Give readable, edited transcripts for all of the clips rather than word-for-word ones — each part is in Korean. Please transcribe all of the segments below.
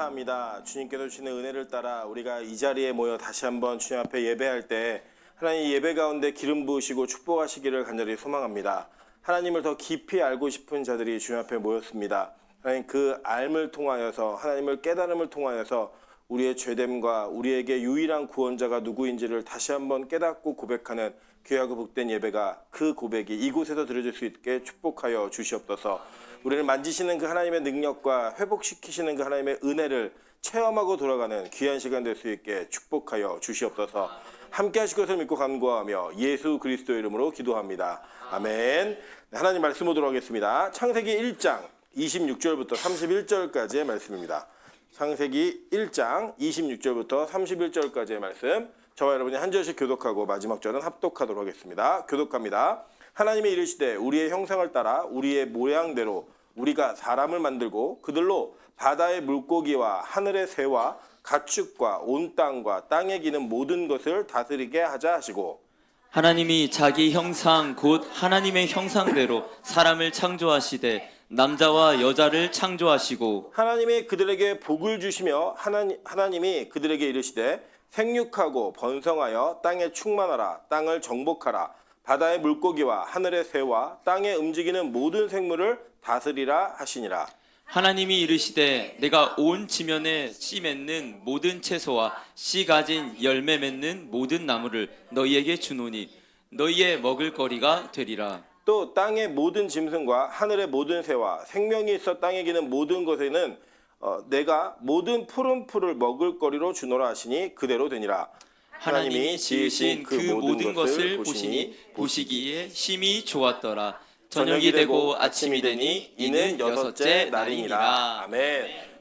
감사합니다. 주님께서 주시는 은혜를 따라 우리가 이 자리에 모여 다시 한번 주님 앞에 예배할 때 하나님 예배 가운데 기름 부으시고 축복하시기를 간절히 소망합니다. 하나님을 더 깊이 알고 싶은 자들이 주님 앞에 모였습니다. 하나님 그 알을 통하여서 하나님을 깨달음을 통하여서 우리의 죄됨과 우리에게 유일한 구원자가 누구인지를 다시 한번 깨닫고 고백하는 귀하고 복된 예배가 그 고백이 이곳에서 드려질 수 있게 축복하여 주시옵소서. 우리를 만지시는 그 하나님의 능력과 회복시키시는 그 하나님의 은혜를 체험하고 돌아가는 귀한 시간 될 수 있게 축복하여 주시옵소서. 함께 하실 것을 믿고 간구하며 예수 그리스도 이름으로 기도합니다. 아멘. 하나님 말씀 보도록 하겠습니다. 창세기 1장 26절부터 31절까지의 말씀입니다. 창세기 1장 26절부터 31절까지의 말씀, 저와 여러분이 한 절씩 교독하고 마지막 절은 합독하도록 하겠습니다. 교독합니다. 하나님이 이르시되 우리의 형상을 따라 우리의 모양대로 우리가 사람을 만들고 그들로 바다의 물고기와 하늘의 새와 가축과 온 땅과 땅에 기는 모든 것을 다스리게 하자 하시고, 하나님이 자기 형상 곧 하나님의 형상대로 사람을 창조하시되 남자와 여자를 창조하시고, 하나님이 그들에게 복을 주시며 하나님이 그들에게 이르시되 생육하고 번성하여 땅에 충만하라. 땅을 정복하라. 바다의 물고기와 하늘의 새와 땅에 움직이는 모든 생물을 다스리라 하시니라. 하나님이 이르시되 내가 온 지면에 씨 맺는 모든 채소와 씨 가진 열매 맺는 모든 나무를 너희에게 주노니 너희의 먹을거리가 되리라. 또 땅의 모든 짐승과 하늘의 모든 새와 생명이 있어 땅에 기는 모든 것에는 내가 모든 푸른 풀을 먹을거리로 주노라 하시니 그대로 되니라. 하나님이 지으신 그 모든 것을 보시니 보시기에 심히 좋았더라. 저녁이 되고 아침이 되니 이는 여섯째 날이니라. 아멘.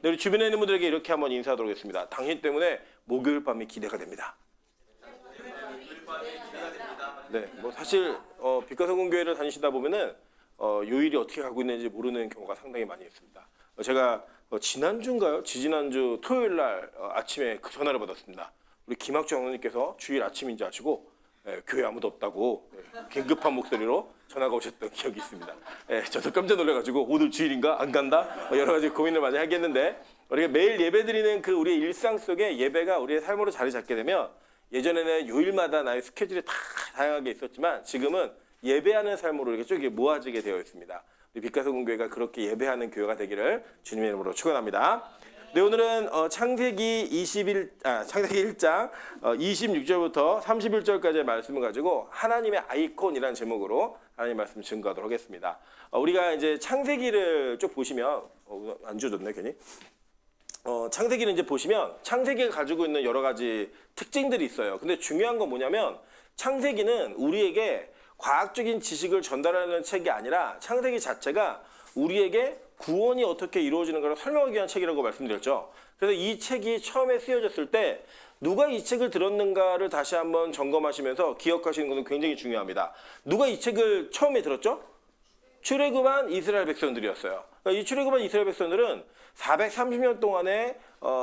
네, 우리 주변에 있는 분들에게 이렇게 한번 인사하도록 하겠습니다. 당신 때문에 목요일 밤이 기대가 됩니다. 네, 뭐 사실 빛과성공교회를 다니시다 보면은 요일이 어떻게 가고 있는지 모르는 경우가 상당히 많이 있습니다. 제가 지난주인가요? 지지난주 토요일 날 아침에 그 전화를 받았습니다. 우리 김학주 장로님께서 주일 아침인지 아시고 교회 아무도 없다고 긴급한 목소리로 전화가 오셨던 기억이 있습니다. 저도 깜짝 놀라가지고 오늘 주일인가 안 간다 여러 가지 고민을 많이 하겠는데, 우리가 매일 예배드리는 그 우리의 일상 속에 예배가 우리의 삶으로 자리 잡게 되면, 예전에는 요일마다 나의 스케줄이 다 다양하게 있었지만 지금은 예배하는 삶으로 이렇게 쭉 모아지게 되어 있습니다. 빛과성공교회가 그렇게 예배하는 교회가 되기를 주님의 이름으로 축원합니다. 네, 오늘은 창세기 1장 26절부터 31절까지의 말씀을 가지고 하나님의 아이콘이라는 제목으로 하나님 말씀 증거하도록 하겠습니다. 우리가 이제 창세기를 쭉 보시면 안 주어졌네 괜히. 창세기를 이제 보시면 창세기가 가지고 있는 여러 가지 특징들이 있어요. 근데 중요한 건 뭐냐면, 창세기는 우리에게 과학적인 지식을 전달하는 책이 아니라 창세기 자체가 우리에게 구원이 어떻게 이루어지는가를 설명하기 위한 책이라고 말씀드렸죠. 그래서 이 책이 처음에 쓰여졌을 때 누가 이 책을 들었는가를 다시 한번 점검하시면서 기억하시는 것은 굉장히 중요합니다. 누가 이 책을 처음에 들었죠? 출애굽한 이스라엘 백성들이었어요. 이 출애굽한 이스라엘 백성들은 430년 동안의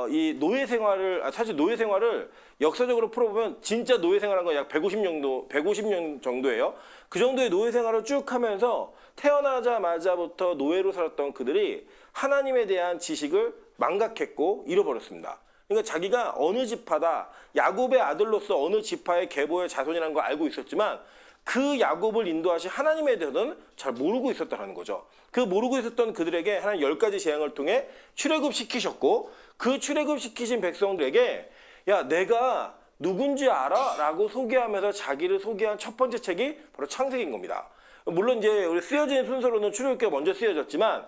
이 노예 생활을, 사실 노예 생활을 역사적으로 풀어보면 진짜 노예 생활한 건 약 150년 정도예요. 그 정도의 노예 생활을 쭉 하면서 태어나자마자부터 노예로 살았던 그들이 하나님에 대한 지식을 망각했고 잃어버렸습니다. 그러니까 자기가 어느 지파다, 야곱의 아들로서 어느 지파의 계보의 자손이라는 걸 알고 있었지만 그 야곱을 인도하신 하나님에 대해서는 잘 모르고 있었다는 거죠. 그 모르고 있었던 그들에게 하나님 10가지 재앙을 통해 출애굽시키셨고, 그 출애굽시키신 백성들에게 야 내가 누군지 알아? 라고 소개하면서 자기를 소개한 첫 번째 책이 바로 창세기인 겁니다. 물론 이제 우리 쓰여진 순서로는 출애굽기가 먼저 쓰여졌지만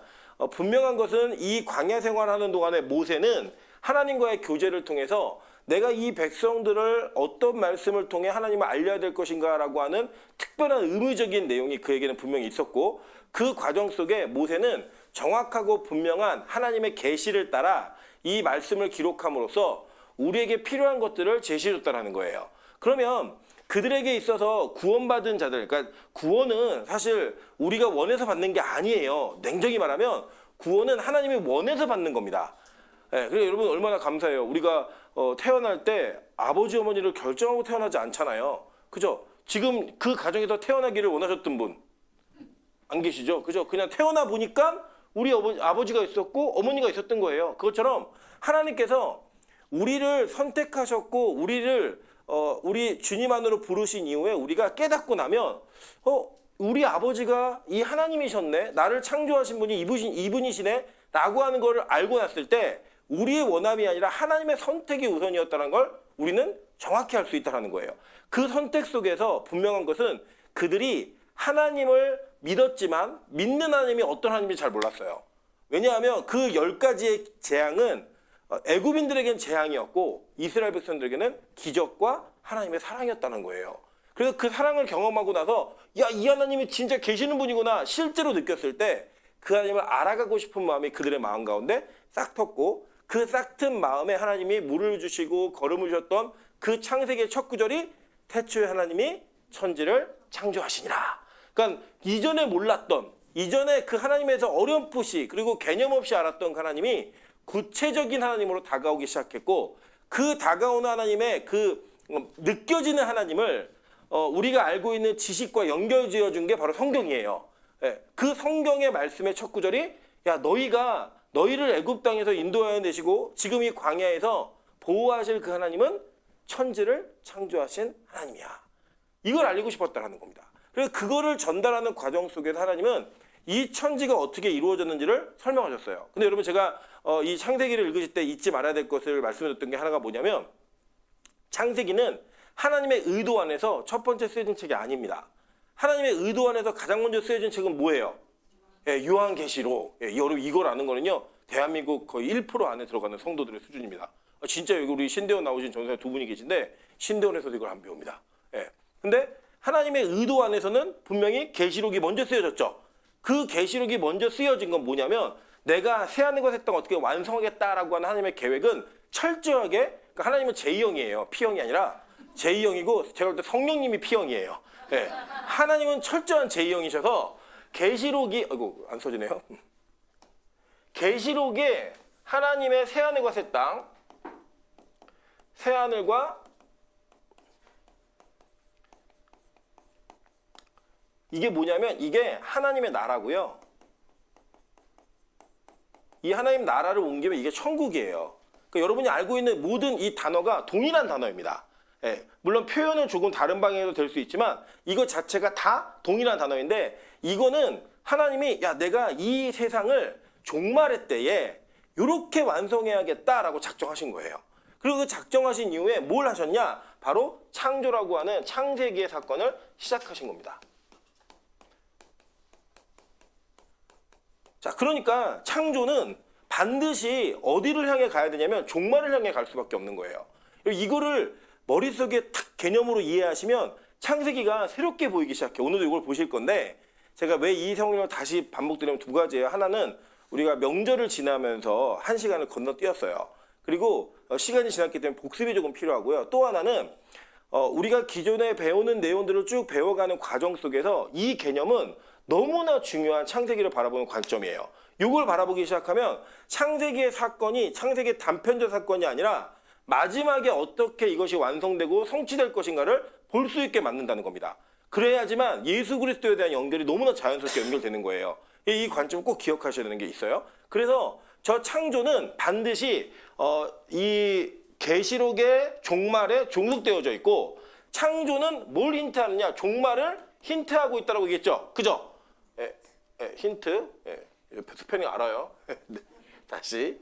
분명한 것은 이 광야 생활하는 동안에 모세는 하나님과의 교제를 통해서 내가 이 백성들을 어떤 말씀을 통해 하나님을 알려야 될 것인가 라고 하는 특별한 의무적인 내용이 그에게는 분명히 있었고, 그 과정 속에 모세는 정확하고 분명한 하나님의 계시를 따라 이 말씀을 기록함으로써 우리에게 필요한 것들을 제시해줬다는 거예요. 그러면 그들에게 있어서 구원받은 자들, 그러니까 구원은 사실 우리가 원해서 받는 게 아니에요. 냉정히 말하면 구원은 하나님이 원해서 받는 겁니다. 그래서 여러분 얼마나 감사해요. 우리가 태어날 때 아버지 어머니를 결정하고 태어나지 않잖아요. 그죠? 지금 그 가정에서 태어나기를 원하셨던 분 안 계시죠? 그죠? 그냥 태어나 보니까 우리 아버지가 있었고 어머니가 있었던 거예요. 그것처럼 하나님께서 우리를 선택하셨고 우리 주님 안으로 부르신 이후에 우리가 깨닫고 나면 우리 아버지가 이 하나님이셨네, 나를 창조하신 분이 이분이시네 라고 하는 걸 알고 났을 때 우리의 원함이 아니라 하나님의 선택이 우선이었다는 걸 우리는 정확히 알 수 있다는 거예요. 그 선택 속에서 분명한 것은 그들이 하나님을 믿었지만 믿는 하나님이 어떤 하나님인지 잘 몰랐어요. 왜냐하면 그 10가지의 재앙은 애굽인들에게는 재앙이었고 이스라엘 백성들에게는 기적과 하나님의 사랑이었다는 거예요. 그래서 그 사랑을 경험하고 나서 이 하나님이 진짜 계시는 분이구나 실제로 느꼈을 때 그 하나님을 알아가고 싶은 마음이 그들의 마음 가운데 싹 텄고, 그 싹 튼 마음에 하나님이 물을 주시고 걸음을 주셨던 그 창세기의 첫 구절이 태초에 하나님이 천지를 창조하시니라. 그러니까 이전에 몰랐던, 이전에 그 하나님에서 어렴풋이 그리고 개념 없이 알았던 그 하나님이 구체적인 하나님으로 다가오기 시작했고, 그 다가오는 하나님의 그 느껴지는 하나님을 우리가 알고 있는 지식과 연결지어 준 게 바로 성경이에요. 그 성경의 말씀의 첫 구절이 너희를 애굽 땅에서 인도하여 내시고 지금 이 광야에서 보호하실 그 하나님은 천지를 창조하신 하나님이야. 이걸 알리고 싶었다는 겁니다. 그래서 그거를 전달하는 과정 속에서 하나님은 이 천지가 어떻게 이루어졌는지를 설명하셨어요. 근데 여러분, 제가 이 창세기를 읽으실 때 잊지 말아야 될 것을 말씀드렸던 게 하나가 뭐냐면, 창세기는 하나님의 의도 안에서 첫 번째 쓰여진 책이 아닙니다. 하나님의 의도 안에서 가장 먼저 쓰여진 책은 뭐예요? 요한계시록. 여러분, 이걸 아는 거는요, 대한민국 거의 1% 안에 들어가는 성도들의 수준입니다. 진짜 여기 우리 신대원 나오신 전사 두 분이 계신데 신대원에서도 이걸 안 배웁니다. 근데 하나님의 의도 안에서는 분명히 계시록이 먼저 쓰여졌죠. 그 계시록이 먼저 쓰여진 건 뭐냐면, 내가 새하늘과 새 땅 어떻게 완성하겠다라고 하는 하나님의 계획은 철저하게, 그러니까 하나님은 제2형이에요. P형이 아니라 제2형이고, 제가 볼 때 성령님이 P형이에요. 하나님은 철저한 제2형이셔서 계시록이, 안 써지네요. 계시록에 하나님의 새하늘과 새 땅, 새하늘과, 이게 뭐냐면 이게 하나님의 나라고요. 이 하나님 나라를 옮기면 이게 천국이에요. 그러니까 여러분이 알고 있는 모든 이 단어가 동일한 단어입니다. 물론 표현은 조금 다른 방향으로 될 수 있지만 이거 자체가 다 동일한 단어인데, 이거는 하나님이 내가 이 세상을 종말의 때에 이렇게 완성해야겠다라고 작정하신 거예요. 그리고 그 작정하신 이후에 뭘 하셨냐? 바로 창조라고 하는 창세기의 사건을 시작하신 겁니다. 자, 그러니까 창조는 반드시 어디를 향해 가야 되냐면 종말을 향해 갈 수밖에 없는 거예요. 이거를 머릿속에 탁 개념으로 이해하시면 창세기가 새롭게 보이기 시작해요. 오늘도 이걸 보실 건데, 제가 왜 이 성경을 다시 반복드리면 두 가지예요. 하나는 우리가 명절을 지나면서 1시간을 건너뛰었어요. 그리고 시간이 지났기 때문에 복습이 조금 필요하고요. 또 하나는 우리가 기존에 배우는 내용들을 쭉 배워가는 과정 속에서 이 개념은 너무나 중요한 창세기를 바라보는 관점이에요. 이걸 바라보기 시작하면 창세기의 사건이 창세기의 단편적 사건이 아니라 마지막에 어떻게 이것이 완성되고 성취될 것인가를 볼 수 있게 만든다는 겁니다. 그래야지만 예수 그리스도에 대한 연결이 너무나 자연스럽게 연결되는 거예요. 이 관점 꼭 기억하셔야 되는 게 있어요. 그래서 저 창조는 반드시 이 계시록의 종말에 종속되어져 있고, 창조는 뭘 힌트하느냐? 종말을 힌트하고 있다고 얘기했죠. 그죠? 힌트. 스페링 알아요. 다시.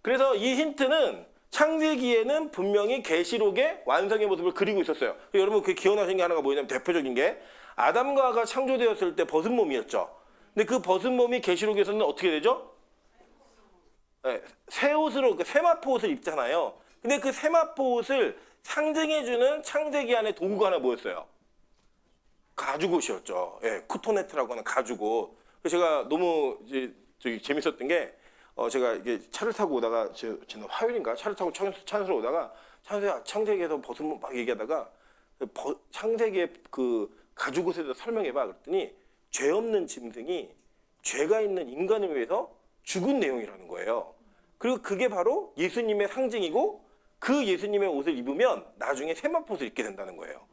그래서 이 힌트는 창세기에는 분명히 계시록의 완성의 모습을 그리고 있었어요. 여러분, 그 기억나시는 게 하나가 뭐냐면, 대표적인 게 아담과 하와가 창조되었을 때 벗은 몸이었죠. 근데 그 벗은 몸이 계시록에서는 어떻게 되죠? 새 옷으로, 세마포 옷을 입잖아요. 근데 그 세마포 옷을 상징해주는 창세기 안에 도구가 하나 뭐였어요? 가죽옷이었죠. 쿠토네트라고 하는 가죽옷. 그래서 제가 너무 재밌었던 게, 제가 이게 차를 타고 오다가, 지난 화요일인가? 차를 타고 찬스로 오다가, 창세기에서 벗은 몸 막 얘기하다가, 창세기의 그 가죽옷에 대해서 설명해봐. 그랬더니, 죄 없는 짐승이 죄가 있는 인간을 위해서 죽은 내용이라는 거예요. 그리고 그게 바로 예수님의 상징이고, 그 예수님의 옷을 입으면 나중에 세마포 옷을 입게 된다는 거예요.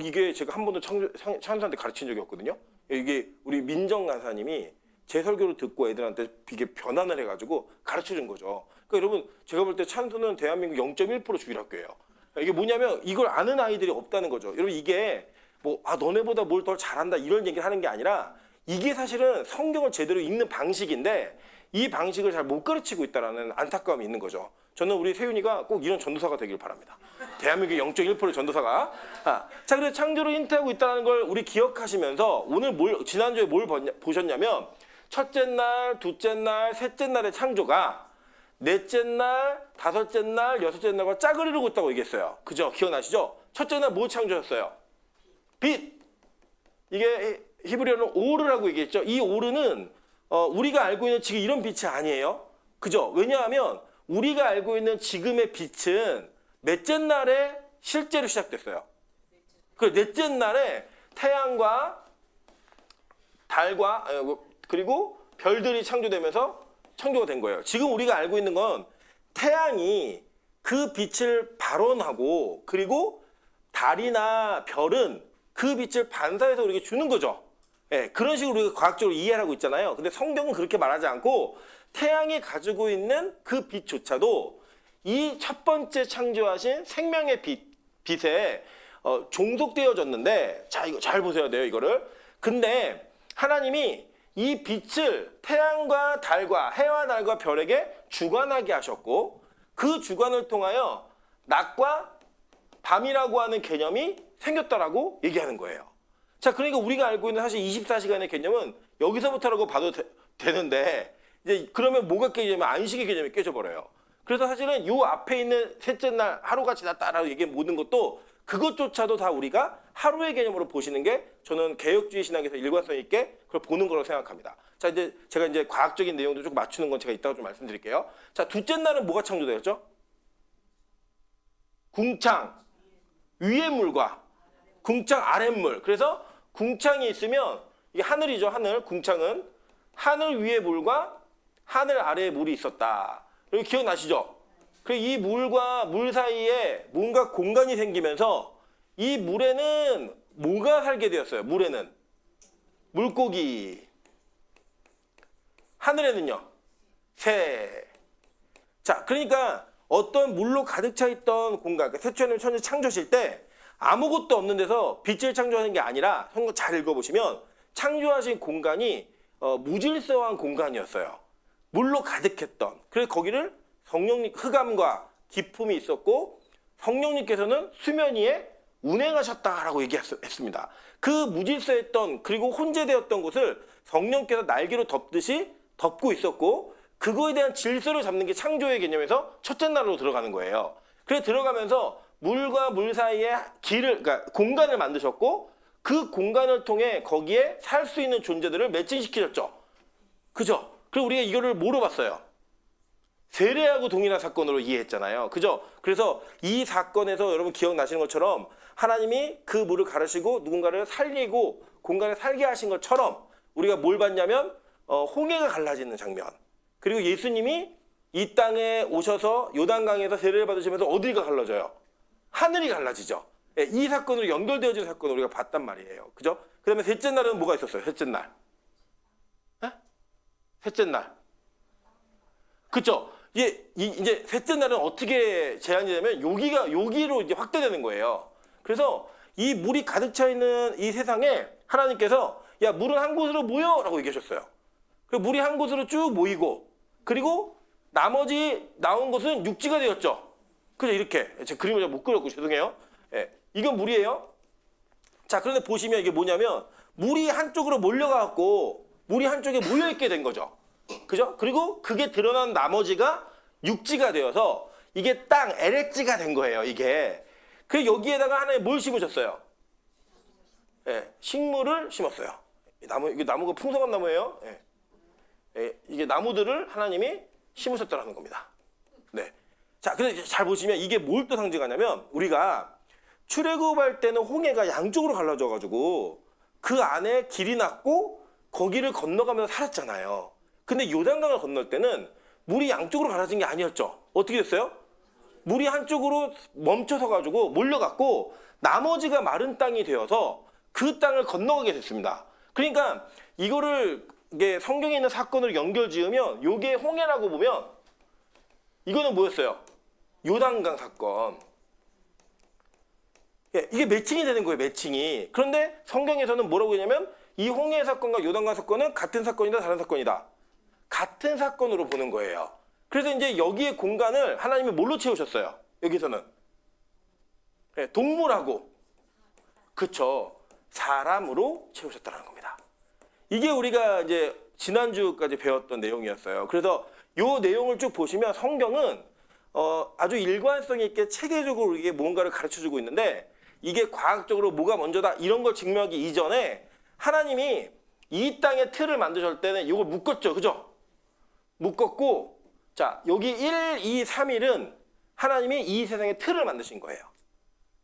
이게 제가 한 번도 찬수한테 가르친 적이 없거든요. 이게 우리 민정 간사님이 제 설교를 듣고 애들한테 이게 변환을 해가지고 가르쳐 준 거죠. 그러니까 여러분 제가 볼 때 찬수는 대한민국 0.1% 주일학교예요. 이게 뭐냐면 이걸 아는 아이들이 없다는 거죠. 여러분 이게 뭐 너네보다 뭘 더 잘한다 이런 얘기를 하는 게 아니라 이게 사실은 성경을 제대로 읽는 방식인데 이 방식을 잘 못 가르치고 있다는 안타까움이 있는 거죠. 저는 우리 세윤이가 꼭 이런 전도사가 되길 바랍니다. 대한민국의 0.1% 전도사가. 자, 그래서 창조를 잉태하고 있다는 걸 우리 기억하시면서 오늘 지난주에 뭘 보셨냐면 첫째 날, 둘째 날, 셋째 날의 창조가 넷째 날, 다섯째 날, 여섯째 날과 짝을 이루고 있다고 얘기했어요. 그죠? 기억나시죠? 첫째 날 뭐 창조했어요? 빛. 이게 히브리어는 오르라고 얘기했죠. 이 오르는 우리가 알고 있는 지금 이런 빛이 아니에요. 그죠? 왜냐하면 우리가 알고 있는 지금의 빛은 넷째 날에 실제로 시작됐어요. 그 넷째 날에 태양과 달과 그리고 별들이 창조되면서 창조가 된 거예요. 지금 우리가 알고 있는 건 태양이 그 빛을 발원하고 그리고 달이나 별은 그 빛을 반사해서 우리에게 주는 거죠. 예, 그런 식으로 우리가 과학적으로 이해를 하고 있잖아요. 근데 성경은 그렇게 말하지 않고 태양이 가지고 있는 그 빛조차도 이 첫 번째 창조하신 생명의 빛에 종속되어졌는데, 자, 이거 잘 보셔야 돼요, 이거를. 근데 하나님이 이 빛을 태양과 달과 해와 달과 별에게 주관하게 하셨고 그 주관을 통하여 낮과 밤이라고 하는 개념이 생겼다라고 얘기하는 거예요. 자, 그러니까 우리가 알고 있는 사실 24시간의 개념은 여기서부터라고 봐도 되는데 이제 그러면 뭐가 깨지냐면 안식의 개념이 깨져버려요. 그래서 사실은 요 앞에 있는 셋째 날 하루가 지났다라고 얘기한 모든 것도 그것조차도 다 우리가 하루의 개념으로 보시는 게 저는 개혁주의 신학에서 일관성 있게 그걸 보는 거라고 생각합니다. 자, 이제 제가 이제 과학적인 내용도 조금 맞추는 건 제가 이따가 좀 말씀드릴게요. 자, 둘째 날은 뭐가 창조되었죠? 궁창 위의 물과 궁창 아랫물. 그래서 궁창이 있으면 이게 하늘이죠. 하늘. 궁창은 하늘 위의 물과 하늘 아래의 물이 있었다. 여기 기억나시죠? 그리고 이 물과 물 사이에 뭔가 공간이 생기면서 이 물에는 뭐가 살게 되었어요? 물에는 물고기. 하늘에는요? 새. 자, 그러니까 어떤 물로 가득 차 있던 공간, 그러니까 태초에는 천지 창조하실 때 아무것도 없는 데서 빛을 창조하는 게 아니라 성경 잘 읽어보시면 창조하신 공간이 무질서한 공간이었어요. 물로 가득했던. 그래서 거기를 성령님 흑암과 기품이 있었고 성령님께서는 수면 위에 운행하셨다라고 얘기했습니다. 그 무질서했던 그리고 혼재되었던 곳을 성령께서 날개로 덮듯이 덮고 있었고 그거에 대한 질서를 잡는 게 창조의 개념에서 첫째 날로 들어가는 거예요. 그래서 들어가면서 물과 물 사이에 그러니까 공간을 만드셨고 그 공간을 통해 거기에 살 수 있는 존재들을 매칭시키셨죠. 그죠? 그리고 우리가 이거를 뭐로 봤어요? 세례하고 동일한 사건으로 이해했잖아요. 그죠? 그래서 이 사건에서 여러분 기억나시는 것처럼 하나님이 그 물을 가르시고 누군가를 살리고 공간에 살게 하신 것처럼 우리가 뭘 봤냐면 홍해가 갈라지는 장면. 그리고 예수님이 이 땅에 오셔서 요단강에서 세례를 받으시면서 어디가 갈라져요? 하늘이 갈라지죠. 예, 이 사건으로 연결되어지는 사건을 우리가 봤단 말이에요. 그죠? 그 다음에 셋째 날은 뭐가 있었어요? 셋째 날. 에? 셋째 날. 그쵸? 이제 셋째 날은 어떻게 제한이 되냐면 여기로 이제 확대되는 거예요. 그래서 이 물이 가득 차 있는 이 세상에 하나님께서 야, 물은 한 곳으로 모여! 라고 얘기하셨어요. 그 물이 한 곳으로 쭉 모이고 그리고 나머지 나온 것은 육지가 되었죠. 그죠? 이렇게. 제 그림을 못 그렸고 죄송해요. 예, 이건 물이에요. 자, 그런데 보시면 이게 뭐냐면 물이 한쪽으로 몰려가갖고 물이 한쪽에 모여있게 된 거죠. 그죠? 그리고 그게 드러난 나머지가 육지가 되어서 이게 땅, LH가 된 거예요, 이게. 그리고 여기에다가 하나님 뭘 심으셨어요? 예, 식물을 심었어요. 이게 나무가 풍성한 나무예요. 예. 예, 이게 나무들을 하나님이 심으셨다는 겁니다. 네. 자, 근데 잘 보시면 이게 뭘 또 상징하냐면 우리가 출애굽할 때는 홍해가 양쪽으로 갈라져가지고 그 안에 길이 났고 거기를 건너가면서 살았잖아요. 근데 요단강을 건널 때는 물이 양쪽으로 갈라진 게 아니었죠. 어떻게 됐어요? 물이 한쪽으로 멈춰서 가지고 몰려갔고 나머지가 마른 땅이 되어서 그 땅을 건너가게 됐습니다. 그러니까 이거를 이게 성경에 있는 사건으로 연결지으면 요게 홍해라고 보면 이거는 뭐였어요? 요단강 사건. 예, 이게 매칭이 되는 거예요, 매칭이. 그런데 성경에서는 뭐라고 했냐면 이 홍해 사건과 요단강 사건은 같은 사건이다, 다른 사건이다. 같은 사건으로 보는 거예요. 그래서 이제 여기에 공간을 하나님이 뭘로 채우셨어요? 여기서는 예, 동물하고 그쵸, 사람으로 채우셨다는 겁니다. 이게 우리가 이제 지난주까지 배웠던 내용이었어요. 그래서 이 내용을 쭉 보시면 성경은 아주 일관성 있게 체계적으로 이게 뭔가를 가르쳐주고 있는데 이게 과학적으로 뭐가 먼저다 이런 걸 증명하기 이전에 하나님이 이 땅의 틀을 만드실 때는 이걸 묶었죠. 그죠? 묶었고 자 여기 1, 2, 3일은 하나님이 이 세상의 틀을 만드신 거예요.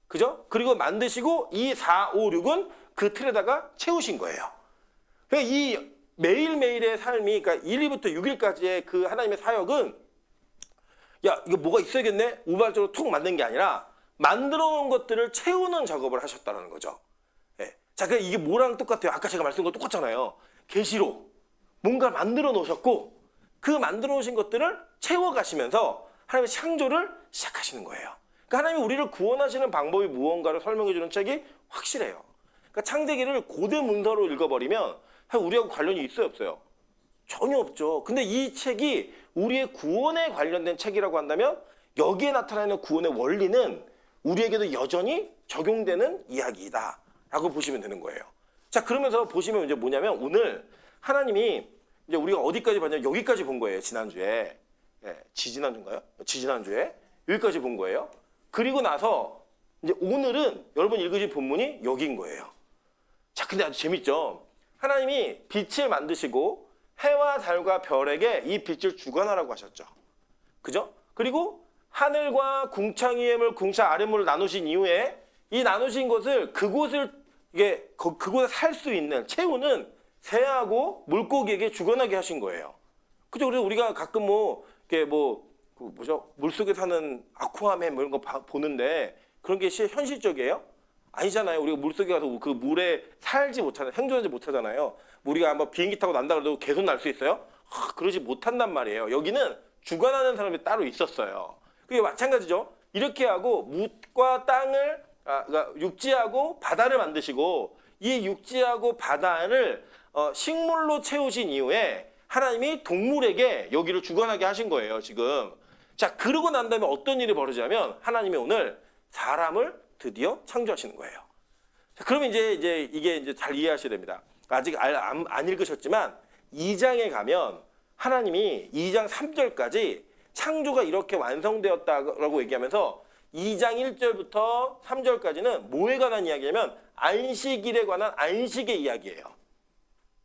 그죠? 그리고 만드시고 2, 4, 5, 6은 그 틀에다가 채우신 거예요. 그러니까 이 매일매일의 삶이 그러니까 1일부터 6일까지의 그 하나님의 사역은 야 이거 뭐가 있어야겠네? 우발적으로 툭 만든 게 아니라 만들어 놓은 것들을 채우는 작업을 하셨다는 거죠. 예. 자, 그러니까 이게 뭐랑 똑같아요? 아까 제가 말씀드린 거 똑같잖아요. 계시로 뭔가 만들어 놓으셨고 그 만들어 놓으신 것들을 채워가시면서 하나님의 창조를 시작하시는 거예요. 그러니까 하나님이 우리를 구원하시는 방법이 무언가를 설명해 주는 책이 확실해요. 그러니까 창세기를 고대 문서로 읽어버리면 우리하고 관련이 있어요, 없어요? 전혀 없죠. 근데 이 책이 우리의 구원에 관련된 책이라고 한다면 여기에 나타나는 구원의 원리는 우리에게도 여전히 적용되는 이야기이다 라고 보시면 되는 거예요. 자, 그러면서 보시면 이제 뭐냐면 오늘 하나님이 이제 우리가 어디까지 봤냐면 여기까지 본 거예요. 지난주에. 예, 지지난주인가요? 지지난주에 여기까지 본 거예요. 그리고 나서 이제 오늘은 여러분 읽으신 본문이 여기인 거예요. 자, 근데 아주 재밌죠? 하나님이 빛을 만드시고 해와 달과 별에게 이 빛을 주관하라고 하셨죠. 그죠? 그리고 하늘과 궁창 위의 물, 궁창 아래 물을 나누신 이후에 이 나누신 것을 그곳을 이게 그곳에 살 수 있는 채우는 새하고 물고기에게 주관하게 하신 거예요. 그죠? 그래서 우리가 가끔 뭐 이게 그 뭐죠? 물속에 사는 아쿠아맨 뭐 이런 거 보는데 그런 게 현실적이에요? 아니잖아요. 우리가 물속에 가서 그 물에 살지 못하는, 생존하지 못하잖아요. 우리가 한번 비행기 타고 난다 그래도 계속 날 수 있어요? 그러지 못한단 말이에요. 여기는 주관하는 사람이 따로 있었어요. 그게 마찬가지죠. 이렇게 하고 묻과 땅을, 그러니까 육지하고 바다를 만드시고 이 육지하고 바다를 식물로 채우신 이후에 하나님이 동물에게 여기를 주관하게 하신 거예요, 지금. 자, 그러고 난 다음에 어떤 일이 벌어지냐면 하나님이 오늘 사람을 드디어 창조하시는 거예요. 자, 그러면 이제 이게 이제 잘 이해하셔야 됩니다. 아직 안 읽으셨지만 2장에 가면 하나님이 2장 3절까지 창조가 이렇게 완성되었다라고 얘기하면서 2장 1절부터 3절까지는 뭐에 관한 이야기냐면 안식일에 관한 안식의 이야기예요.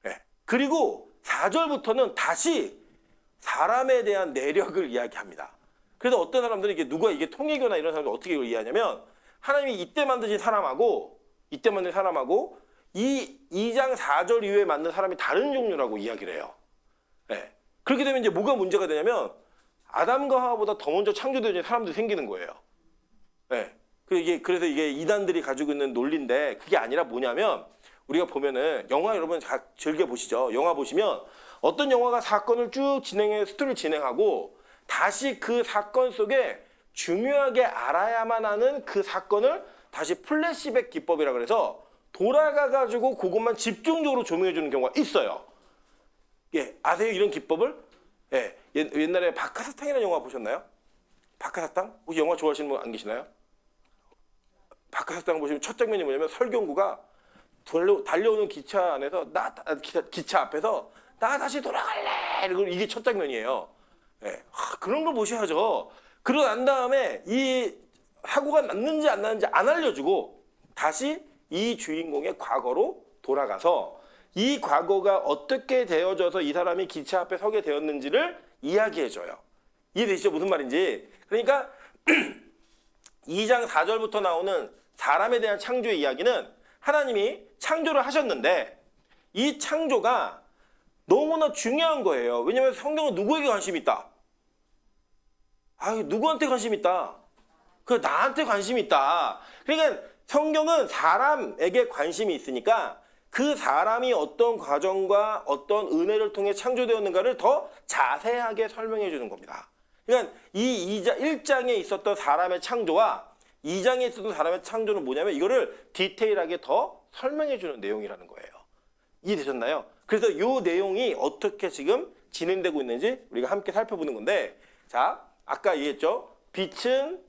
네. 그리고 4절부터는 다시 사람에 대한 내력을 이야기합니다. 그래서 어떤 사람들이 이게 통일교나 이런 사람들 어떻게 이걸 이해하냐면 하나님이 이때 만드신 사람하고 이 2장 4절 이후에 만든 사람이 다른 종류라고 이야기를 해요. 네. 그렇게 되면 이제 뭐가 문제가 되냐면 아담과 하와보다 더 먼저 창조되어진 사람들이 생기는 거예요. 네. 그래서 이게 이단들이 가지고 있는 논리인데 그게 아니라 뭐냐면 우리가 보면은 영화 여러분 즐겨 보시죠. 영화 보시면 어떤 영화가 사건을 쭉 스토리를 진행하고 다시 그 사건 속에 중요하게 알아야만 하는 그 사건을 다시 플래시백 기법이라 그래서 돌아가가지고 그것만 집중적으로 조명해주는 경우가 있어요. 예, 아세요? 이런 기법을? 예, 옛날에 박하사탕이라는 영화 보셨나요? 박하사탕? 혹시 영화 좋아하시는 분 안 계시나요? 박하사탕 보시면 첫 장면이 뭐냐면 설경구가 달려오는 기차 안에서 기차 앞에서 나 다시 돌아갈래! 이게 첫 장면이에요. 예, 그런 걸 보셔야죠. 그러고 난 다음에 이 사고가 났는지 안 났는지 안 알려주고 다시 이 주인공의 과거로 돌아가서 이 과거가 어떻게 되어져서 이 사람이 기차 앞에 서게 되었는지를 이야기해줘요. 이해되시죠? 무슨 말인지. 그러니까 2장 4절부터 나오는 사람에 대한 창조의 이야기는 하나님이 창조를 하셨는데 이 창조가 너무나 중요한 거예요. 왜냐하면 성경은 누구에게 관심이 있다? 누구한테 관심이 있다? 그 나한테 관심이 있다. 그러니까 성경은 사람에게 관심이 있으니까 그 사람이 어떤 과정과 어떤 은혜를 통해 창조되었는가를 더 자세하게 설명해 주는 겁니다. 그러니까 이 1장에 있었던 사람의 창조와 2장에 있었던 사람의 창조는 뭐냐면 이거를 디테일하게 더 설명해 주는 내용이라는 거예요. 이해되셨나요? 그래서 이 내용이 어떻게 지금 진행되고 있는지 우리가 함께 살펴보는 건데, 자, 아까 얘기했죠. 빛은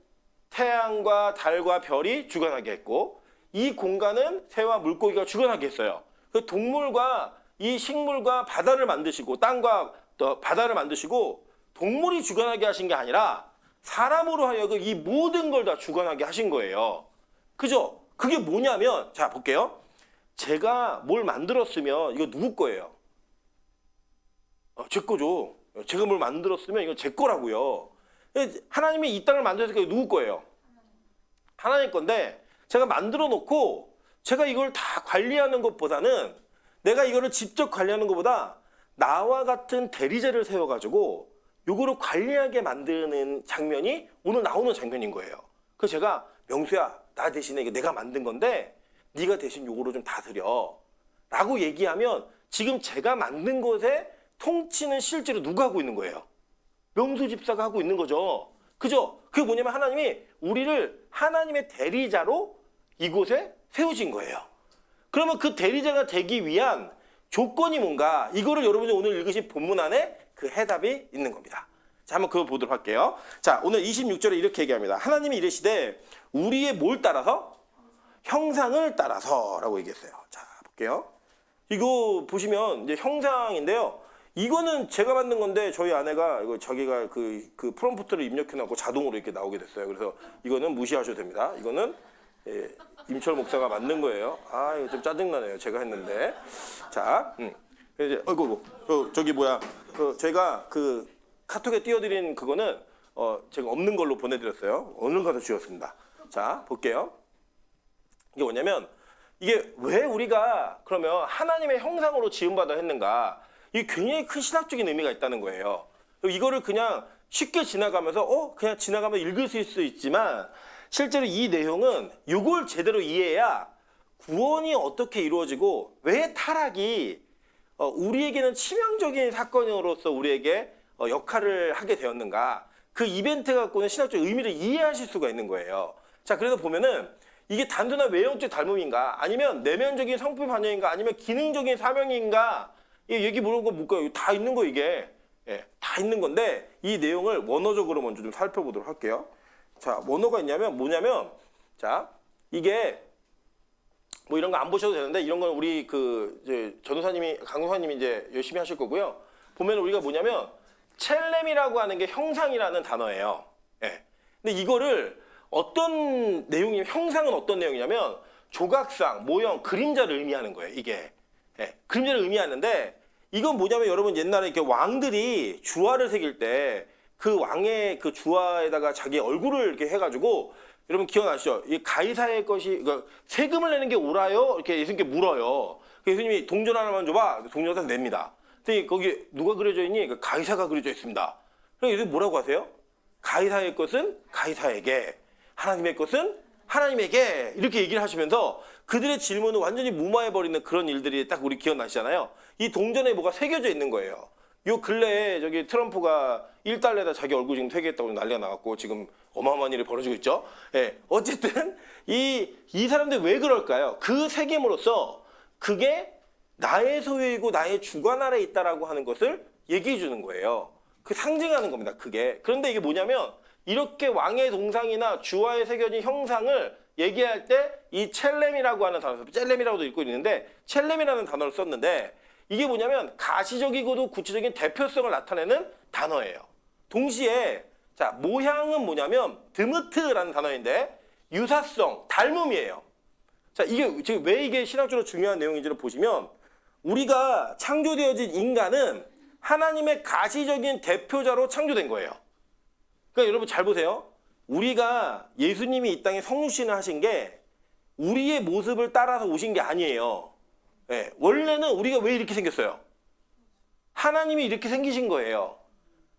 태양과 달과 별이 주관하게 했고, 이 공간은 새와 물고기가 주관하게 했어요. 그 동물과 이 식물과 바다를 만드시고, 땅과 또 바다를 만드시고, 동물이 주관하게 하신 게 아니라 사람으로 하여금 이 모든 걸 다 주관하게 하신 거예요. 그죠? 그게 뭐냐면, 자, 볼게요. 제가 뭘 만들었으면 이거 누구 거예요? 제 거죠. 제가 뭘 만들었으면 이거 제 거라고요. 하나님이 이 땅을 만들었으니까 이거 누구 거예요? 하나님 건데, 제가 만들어 놓고 제가 이걸 다 관리하는 것보다는, 내가 이거를 직접 관리하는 것보다 나와 같은 대리자를 세워가지고 요거를 관리하게 만드는 장면이 오늘 나오는 장면인 거예요. 그래서 제가, 명수야, 나 대신에 이거 내가 만든 건데 네가 대신 요거를 좀 다스려 라고 얘기하면, 지금 제가 만든 것에 통치는 실제로 누가 하고 있는 거예요? 명수 집사가 하고 있는 거죠. 그죠? 그게 뭐냐면 하나님이 우리를 하나님의 대리자로 이곳에 세우신 거예요. 그러면 그 대리자가 되기 위한 조건이 뭔가, 이거를 여러분이 오늘 읽으신 본문 안에 그 해답이 있는 겁니다. 자, 한번 그거 보도록 할게요. 자, 오늘 26절에 이렇게 얘기합니다. 하나님이 이르시되 우리의 뭘 따라서? 형상을 따라서 라고 얘기했어요. 자, 볼게요. 이거 보시면 이제 형상인데요. 이거는 제가 만든 건데 저희 아내가 이거 자기가 그 프롬프트를 입력해 놓고 자동으로 이렇게 나오게 됐어요. 그래서 이거는 무시하셔도 됩니다. 이거는 임철 목사가 만든 거예요. 아, 이거 좀 짜증나네요. 제가 했는데. 자, 이제 저기 뭐야? 제가 그 카톡에 띄워드린 그거는 제가 없는 걸로 보내드렸어요. 어느 가서 지웠습니다. 자, 볼게요. 이게 뭐냐면, 이게 왜 우리가 그러면 하나님의 형상으로 지음받아 했는가? 이게 굉장히 큰 신학적인 의미가 있다는 거예요. 이거를 그냥 쉽게 지나가면서 그냥 지나가면 읽을 수 있지만, 실제로 이 내용은 이걸 제대로 이해해야 구원이 어떻게 이루어지고 왜 타락이 우리에게는 치명적인 사건으로서 우리에게 역할을 하게 되었는가, 그 이벤트 갖고는 신학적 의미를 이해하실 수가 있는 거예요. 자, 그래서 보면은 이게 단순한 외형적 닮음인가, 아니면 내면적인 성품 반영인가, 아니면 기능적인 사명인가, 이 얘기 모르는 거 뭘까요? 다 있는 거, 이게. 다 있는 건데, 이 내용을 원어적으로 먼저 좀 살펴보도록 할게요. 자, 원어가 있냐면 뭐냐면, 자, 이게 뭐 이런 거 안 보셔도 되는데, 이런 건 우리 이제 전도사님이, 강도사님이 이제 열심히 하실 거고요. 보면 우리가 뭐냐면, 첼렘이라고 하는 게 형상이라는 단어예요. 근데 이거를 어떤 내용이냐면, 형상은 어떤 내용이냐면 조각상, 모형, 그림자를 의미하는 거예요. 이게 그림자를 의미하는데, 이건 뭐냐면 여러분 옛날에 이렇게 왕들이 주화를 새길 때 그 왕의 그 주화에다가 자기 얼굴을 이렇게 해가지고, 여러분 기억나시죠? 이 가이사의 것이, 그러니까 세금을 내는 게 옳아요? 이렇게 예수님께 물어요. 예수님이 동전 하나만 줘봐. 동전에서 냅니다. 근데 거기 누가 그려져 있니? 가이사가 그려져 있습니다. 그럼 예수님 뭐라고 하세요? 가이사의 것은 가이사에게, 하나님의 것은 하나님에게, 이렇게 얘기를 하시면서 그들의 질문을 완전히 무마해버리는 그런 일들이 딱 우리 기억나시잖아요. 이 동전에 뭐가 새겨져 있는 거예요. 요 근래에 저기 트럼프가 1달러에다 자기 얼굴 지금 새겼다고 난리가 나갖고 지금 어마어마한 일이 벌어지고 있죠. 어쨌든 이 사람들 왜 그럴까요? 그 새김으로써 그게 나의 소유이고 나의 주관 아래에 있다라고 하는 것을 얘기해 주는 거예요. 그 상징하는 겁니다. 그게. 그런데 이게 뭐냐면, 이렇게 왕의 동상이나 주화에 새겨진 형상을 얘기할 때 이 첼렘이라고 하는 단어, 첼렘이라고도 읽고 있는데 첼렘이라는 단어를 썼는데, 이게 뭐냐면 가시적이고도 구체적인 대표성을 나타내는 단어예요. 동시에 자, 모양은 뭐냐면 드무트라는 단어인데 유사성, 닮음이에요. 자, 이게 지금 왜 이게 신학적으로 중요한 내용인지를 보시면, 우리가 창조되어진 인간은 하나님의 가시적인 대표자로 창조된 거예요. 그러니까 여러분 잘 보세요. 우리가 예수님이 이 땅에 성육신을 하신 게 우리의 모습을 따라서 오신 게 아니에요. 원래는 우리가 왜 이렇게 생겼어요? 하나님이 이렇게 생기신 거예요.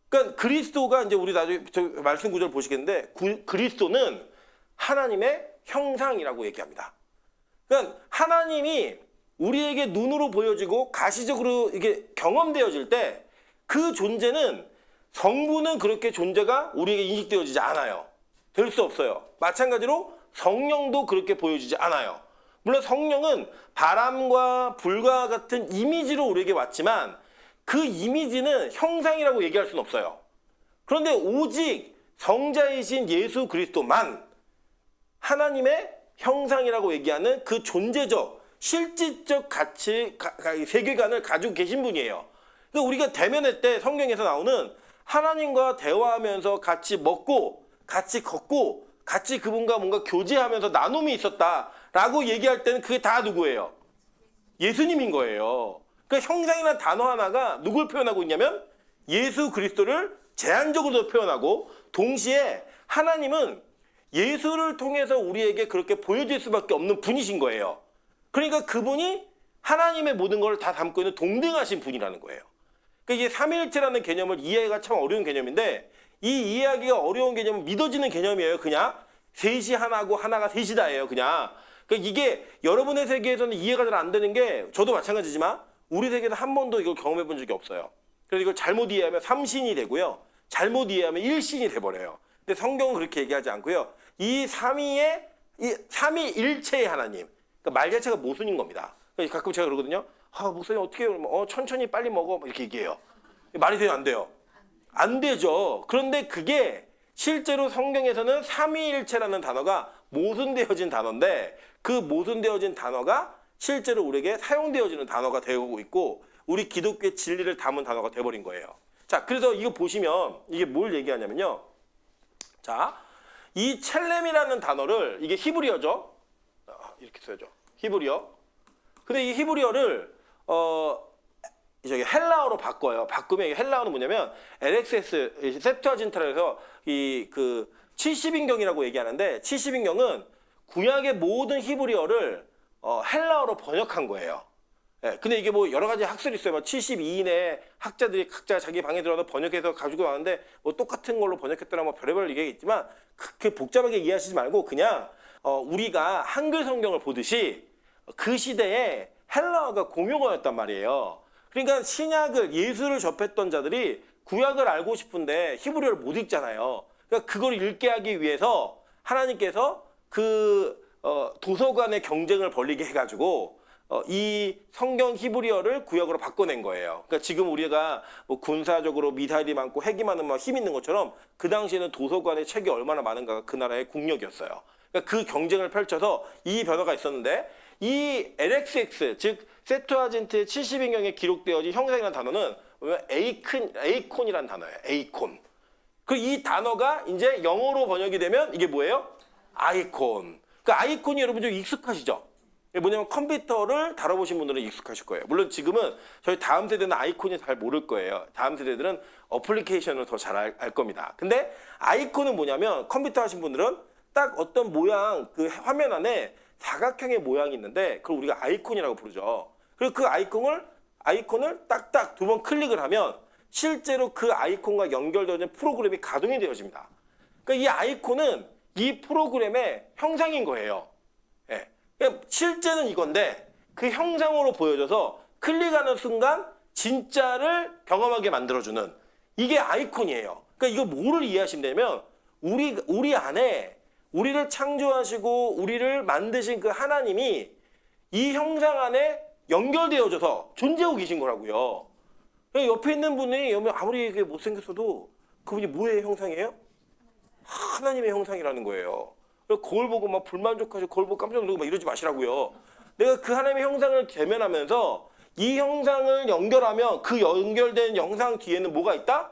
그러니까 그리스도가, 이제 우리 나중에 말씀 구절 보시겠는데, 그리스도는 하나님의 형상이라고 얘기합니다. 그러니까 하나님이 우리에게 눈으로 보여지고 가시적으로 이게 경험되어질 때 그 존재는 성부는 그렇게 존재가 우리에게 인식되어지지 않아요. 될 수 없어요. 마찬가지로 성령도 그렇게 보여지지 않아요. 물론 성령은 바람과 불과 같은 이미지로 우리에게 왔지만 그 이미지는 형상이라고 얘기할 수는 없어요. 그런데 오직 성자이신 예수 그리스도만 하나님의 형상이라고 얘기하는 그 존재적, 실질적 가치, 세계관을 가지고 계신 분이에요. 그러니까 우리가 대면할 때 성경에서 나오는 하나님과 대화하면서 같이 먹고, 같이 걷고, 같이 그분과 뭔가 교제하면서 나눔이 있었다라고 얘기할 때는 그게 다 누구예요? 예수님인 거예요. 그러니까 형상이라는 단어 하나가 누굴 표현하고 있냐면 예수 그리스도를 제한적으로 표현하고 동시에 하나님은 예수를 통해서 우리에게 그렇게 보여질 수밖에 없는 분이신 거예요. 그러니까 그분이 하나님의 모든 걸 다 담고 있는 동등하신 분이라는 거예요. 그러니까 이게 삼위일체라는 개념을 이해하기가 참 어려운 개념인데 이 이해하기가 어려운 개념은 믿어지는 개념이에요. 그냥 셋이 하나고 하나가 셋이다예요. 그냥. 그러니까 이게 여러분의 세계에서는 이해가 잘 안 되는 게 저도 마찬가지지만 우리 세계는 한 번도 이걸 경험해 본 적이 없어요. 그래서 이걸 잘못 이해하면 삼신이 되고요. 잘못 이해하면 일신이 돼버려요. 근데 성경은 그렇게 얘기하지 않고요. 이 삼위일체의 하나님. 그러니까 말 자체가 모순인 겁니다. 가끔 제가 그러거든요. 목사님 어떻게 해요? 천천히 빨리 먹어. 이렇게 얘기해요. 말이 돼요? 안 돼요? 안 되죠. 그런데 그게 실제로 성경에서는 삼위일체라는 단어가 모순되어진 단어인데 그 모순되어진 단어가 실제로 우리에게 사용되어지는 단어가 되고 있고 우리 기독교의 진리를 담은 단어가 돼버린 거예요. 자, 그래서 이거 보시면 이게 뭘 얘기하냐면요. 자, 이 첼렘이라는 단어를 이게 히브리어죠. 이렇게 써야죠. 히브리어. 근데 이 히브리어를 저기 헬라어로 바꿔요. 바꾸면 이 헬라어는 뭐냐면 LXS 셉투아진트라 해서 이 그 70인경이라고 얘기하는데 70인경은 구약의 모든 히브리어를 헬라어로 번역한 거예요. 예, 근데 이게 뭐 여러 가지 학설이 있어요. 72인의 학자들이 각자 자기 방에 들어가서 번역해서 가지고 왔는데 뭐 똑같은 걸로 번역했더라 뭐 별의별 얘기가 있지만 그렇게 복잡하게 이해하시지 말고 그냥 우리가 한글 성경을 보듯이 그 시대에 헬라어가 공용어였단 말이에요. 그러니까 신약을 예수를 접했던 자들이 구약을 알고 싶은데 히브리어를 못 읽잖아요. 그러니까 그걸 읽게 하기 위해서 하나님께서 그 도서관의 경쟁을 벌이게 해가지고 이 성경 히브리어를 구약으로 바꿔낸 거예요. 그러니까 지금 우리가 뭐 군사적으로 미사일이 많고 핵이 많은 막 힘 있는 것처럼 그 당시에는 도서관의 책이 얼마나 많은가가 그 나라의 국력이었어요. 그러니까 그 경쟁을 펼쳐서 이 변화가 있었는데 이 LXX 즉 세투아진트의 70인경에 기록되어진 형상이라는 단어는 에이콘이라는 단어예요. 에이콘. 그 이 단어가 이제 영어로 번역이 되면 이게 뭐예요? 아이콘. 그 아이콘이 여러분 좀 익숙하시죠? 뭐냐면 컴퓨터를 다뤄보신 분들은 익숙하실 거예요. 물론 지금은 저희 다음 세대는 아이콘이 잘 모를 거예요. 다음 세대들은 어플리케이션을 더 잘 알 겁니다. 근데 아이콘은 뭐냐면 컴퓨터 하신 분들은 딱 어떤 모양 그 화면 안에 사각형의 모양이 있는데 그걸 우리가 아이콘이라고 부르죠. 그리고 그 아이콘을 딱딱 두 번 클릭을 하면 실제로 그 아이콘과 연결되어진 프로그램이 가동이 되어집니다. 그러니까 이 아이콘은 이 프로그램의 형상인 거예요. 예. 그러니까 실제는 이건데 그 형상으로 보여져서 클릭하는 순간 진짜를 경험하게 만들어주는 이게 아이콘이에요. 그러니까 이거 뭐를 이해하시면 되냐면 우리 안에 우리를 창조하시고 우리를 만드신 그 하나님이 이 형상 안에 연결되어져서 존재하고 계신 거라고요. 옆에 있는 분이 아무리 못생겼어도 그분이 뭐의 형상이에요? 하나님의 형상이라는 거예요. 거울 보고 막 불만족하시고 거울 보고 깜짝 놀라고 막 이러지 마시라고요. 내가 그 하나님의 형상을 대면하면서 이 형상을 연결하면 그 연결된 형상 뒤에는 뭐가 있다?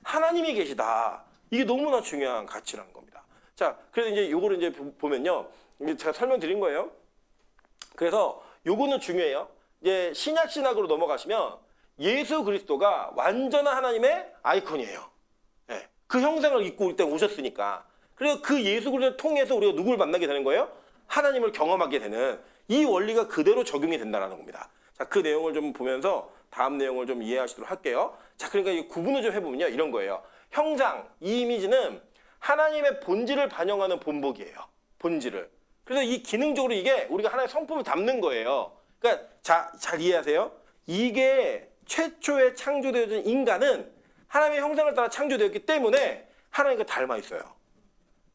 하나님이 계시다. 이게 너무나 중요한 가치라는 겁니다. 자, 그래서 이제 요거를 이제 보면요. 이제 제가 설명드린 거예요. 그래서 요거는 중요해요. 이제 신약으로 넘어가시면 예수 그리스도가 완전한 하나님의 아이콘이에요. 네. 그 형상을 입고 일단 오셨으니까. 그래서 그 예수 그리스도를 통해서 우리가 누구를 만나게 되는 거예요? 하나님을 경험하게 되는 이 원리가 그대로 적용이 된다는 겁니다. 자, 그 내용을 좀 보면서 다음 내용을 좀 이해하시도록 할게요. 자, 그러니까 이 구분을 좀 해보면요. 이런 거예요. 형상, 이 이미지는 하나님의 본질을 반영하는 본보기예요. 본질을. 그래서 이 기능적으로 이게 우리가 하나의 성품을 담는 거예요. 그러니까 잘 이해하세요. 이게 최초에 창조되어진 인간은 하나님의 형상을 따라 창조되었기 때문에 하나님과 닮아 있어요.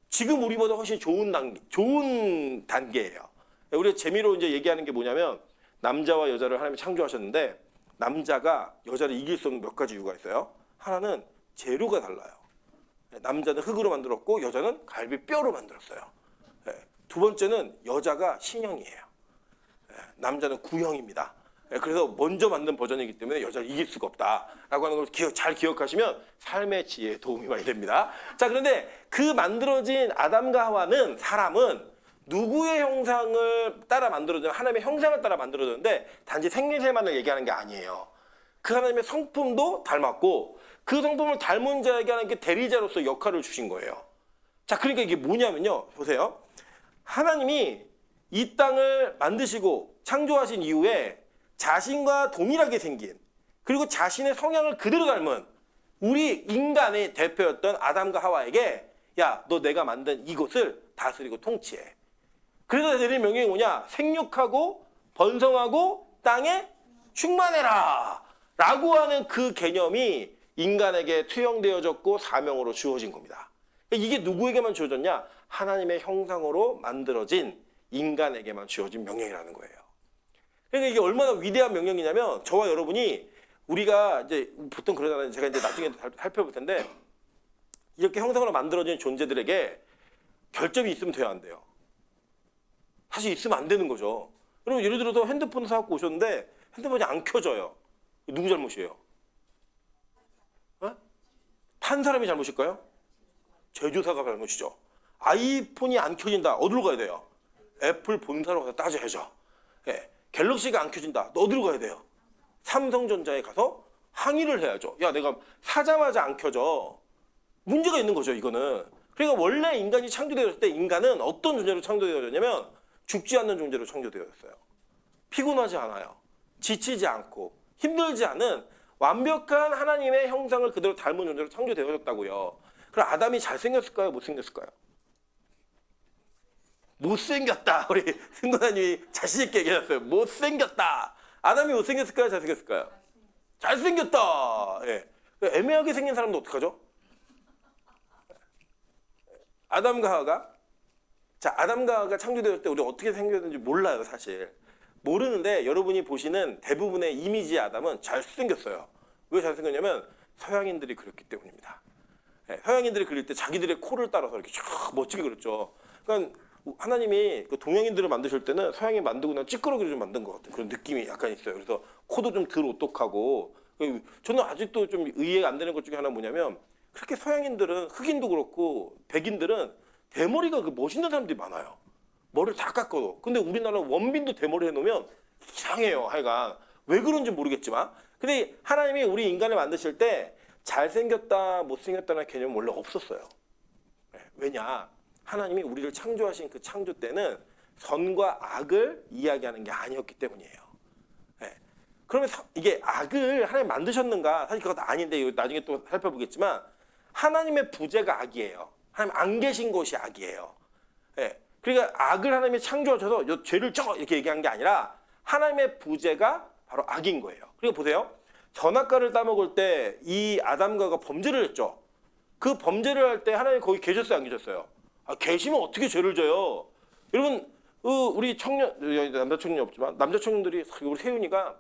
지금 우리보다 훨씬 좋은 단계예요. 우리가 재미로 이제 얘기하는 게 뭐냐면 남자와 여자를 하나님이 창조하셨는데 남자가 여자를 이길 수 없는 몇 가지 이유가 있어요. 하나는 재료가 달라요. 남자는 흙으로 만들었고 여자는 갈비뼈로 만들었어요. 두 번째는 여자가 신형이에요. 남자는 구형입니다. 그래서 먼저 만든 버전이기 때문에 여자를 이길 수가 없다라고 하는 걸 잘 기억하시면 삶의 지혜에 도움이 많이 됩니다. 자, 그런데 그 만들어진 아담과 하와는 사람은 누구의 형상을 따라 만들어진 하나님의 형상을 따라 만들어졌는데 단지 생리세만을 얘기하는 게 아니에요. 그 하나님의 성품도 닮았고 그 성품을 닮은 자에게 하나님께 대리자로서 역할을 주신 거예요. 자, 그러니까 이게 뭐냐면요. 보세요. 하나님이 이 땅을 만드시고 창조하신 이후에 자신과 동일하게 생긴 그리고 자신의 성향을 그대로 닮은 우리 인간의 대표였던 아담과 하와에게 야, 너 내가 만든 이곳을 다스리고 통치해. 그래서 내린 명령이 뭐냐? 생육하고 번성하고 땅에 충만해라 라고 하는 그 개념이 인간에게 투영되어졌고 사명으로 주어진 겁니다. 이게 누구에게만 주어졌냐? 하나님의 형상으로 만들어진 인간에게만 주어진 명령이라는 거예요. 그러니까 이게 얼마나 위대한 명령이냐면 저와 여러분이 우리가 이제 보통 그러잖아요. 제가 이제 나중에 살펴볼 텐데 이렇게 형상으로 만들어진 존재들에게 결점이 있으면 돼야 안 돼요. 사실 있으면 안 되는 거죠. 여러분 예를 들어서 핸드폰 사갖고 오셨는데 핸드폰이 안 켜져요. 누구 잘못이에요? 탄 사람이 잘못일까요? 제조사가 잘못이죠. 아이폰이 안 켜진다. 어디로 가야 돼요? 애플 본사로 가서 따져야죠. 갤럭시가 안 켜진다. 너 어디로 가야 돼요? 삼성전자에 가서 항의를 해야죠. 야, 내가 사자마자 안 켜져. 문제가 있는 거죠, 이거는. 그러니까 원래 인간이 창조되었을 때 인간은 어떤 존재로 창조되어졌냐면 죽지 않는 존재로 창조되어졌어요. 피곤하지 않아요. 지치지 않고 힘들지 않은 완벽한 하나님의 형상을 그대로 닮은 존재로 창조되어졌다고요. 그럼 아담이 잘생겼을까요? 못생겼을까요? 못생겼다. 우리 승관아님이 자신 있게 얘기하셨어요. 못생겼다. 아담이 못생겼을까요? 잘생겼을까요? 잘생겼다. 예. 애매하게 생긴 사람도 어떡하죠? 아담과 하와가 아담과 하와가 창조되었을 때 우리 어떻게 생겼는지 몰라요, 사실. 모르는데 여러분이 보시는 대부분의 이미지 아담은 잘생겼어요. 왜 잘생겼냐면 서양인들이 그렸기 때문입니다. 서양인들이 그릴 때 자기들의 코를 따라서 이렇게 쫙 멋지게 그렸죠. 그러니까 하나님이 그 동양인들을 만드실 때는 서양인 만들고 난 찌끄러기를 좀 만든 것 같은 그런 느낌이 약간 있어요. 그래서 코도 좀 덜 오똑하고 저는 아직도 좀 이해가 안 되는 것 중에 하나 뭐냐면 그렇게 서양인들은 흑인도 그렇고 백인들은 대머리가 그 멋있는 사람들이 많아요. 머리를 다 깎아도. 근데 우리나라 원빈도 대머리 해놓으면 이상해요. 하여간 왜 그런지 모르겠지만 근데 하나님이 우리 인간을 만드실 때 잘생겼다 못생겼다는 개념은 원래 없었어요. 왜냐? 하나님이 우리를 창조하신 그 창조 때는 선과 악을 이야기하는 게 아니었기 때문이에요. 그러면 이게 악을 하나님 만드셨는가? 사실 그것도 아닌데 이거 나중에 또 살펴보겠지만 하나님의 부재가 악이에요. 하나님 안 계신 것이 악이에요. 그러니까 악을 하나님이 창조하셔서 죄를 져 이렇게 얘기한 게 아니라 하나님의 부재가 바로 악인 거예요. 그리고 보세요. 선악과를 따먹을 때 이 아담과 하와가 범죄를 했죠. 그 범죄를 할 때 하나님 거기 계셨어요, 안 계셨어요? 계시면 어떻게 죄를 져요? 여러분, 우리 청년, 남자 청년이 없지만 남자 청년들이 우리 세윤이가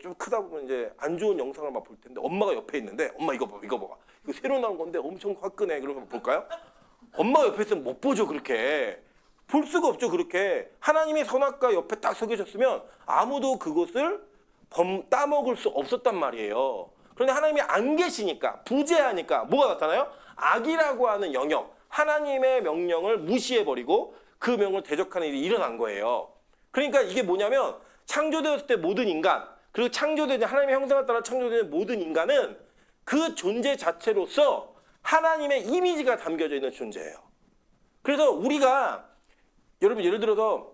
좀 크다 보면 이제 안 좋은 영상을 막 볼 텐데 엄마가 옆에 있는데 엄마 이거 봐, 이거 봐. 이거 새로 나온 건데 엄청 화끈해. 그러면 볼까요? 엄마가 옆에 있으면 못 보죠, 그렇게. 볼 수가 없죠, 그렇게. 하나님이 선악과 옆에 딱 서 계셨으면 아무도 그것을 따먹을 수 없었단 말이에요. 그런데 하나님이 안 계시니까, 부재하니까 뭐가 나타나요? 악이라고 하는 영역, 하나님의 명령을 무시해버리고 그 명령을 대적하는 일이 일어난 거예요. 그러니까 이게 뭐냐면 창조되었을 때 모든 인간, 그리고 창조된 하나님의 형상을 따라 창조된 모든 인간은 그 존재 자체로서 하나님의 이미지가 담겨져 있는 존재예요. 그래서 우리가 여러분 예를 들어서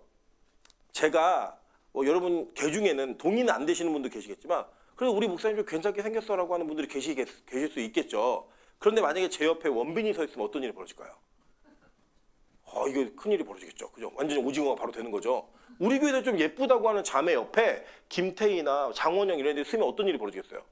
제가 여러분 개 중에는 동의는 안 되시는 분도 계시겠지만 그래도 우리 목사님 좀 괜찮게 생겼어라고 하는 분들이 계실 수 있겠죠. 그런데 만약에 제 옆에 원빈이 서 있으면 어떤 일이 벌어질까요? 이거 큰일이 벌어지겠죠. 그죠? 완전히 오징어가 바로 되는 거죠. 우리 교회에서 좀 예쁘다고 하는 자매 옆에 김태희나 장원영 이런 애들 쓰면 어떤 일이 벌어지겠어요?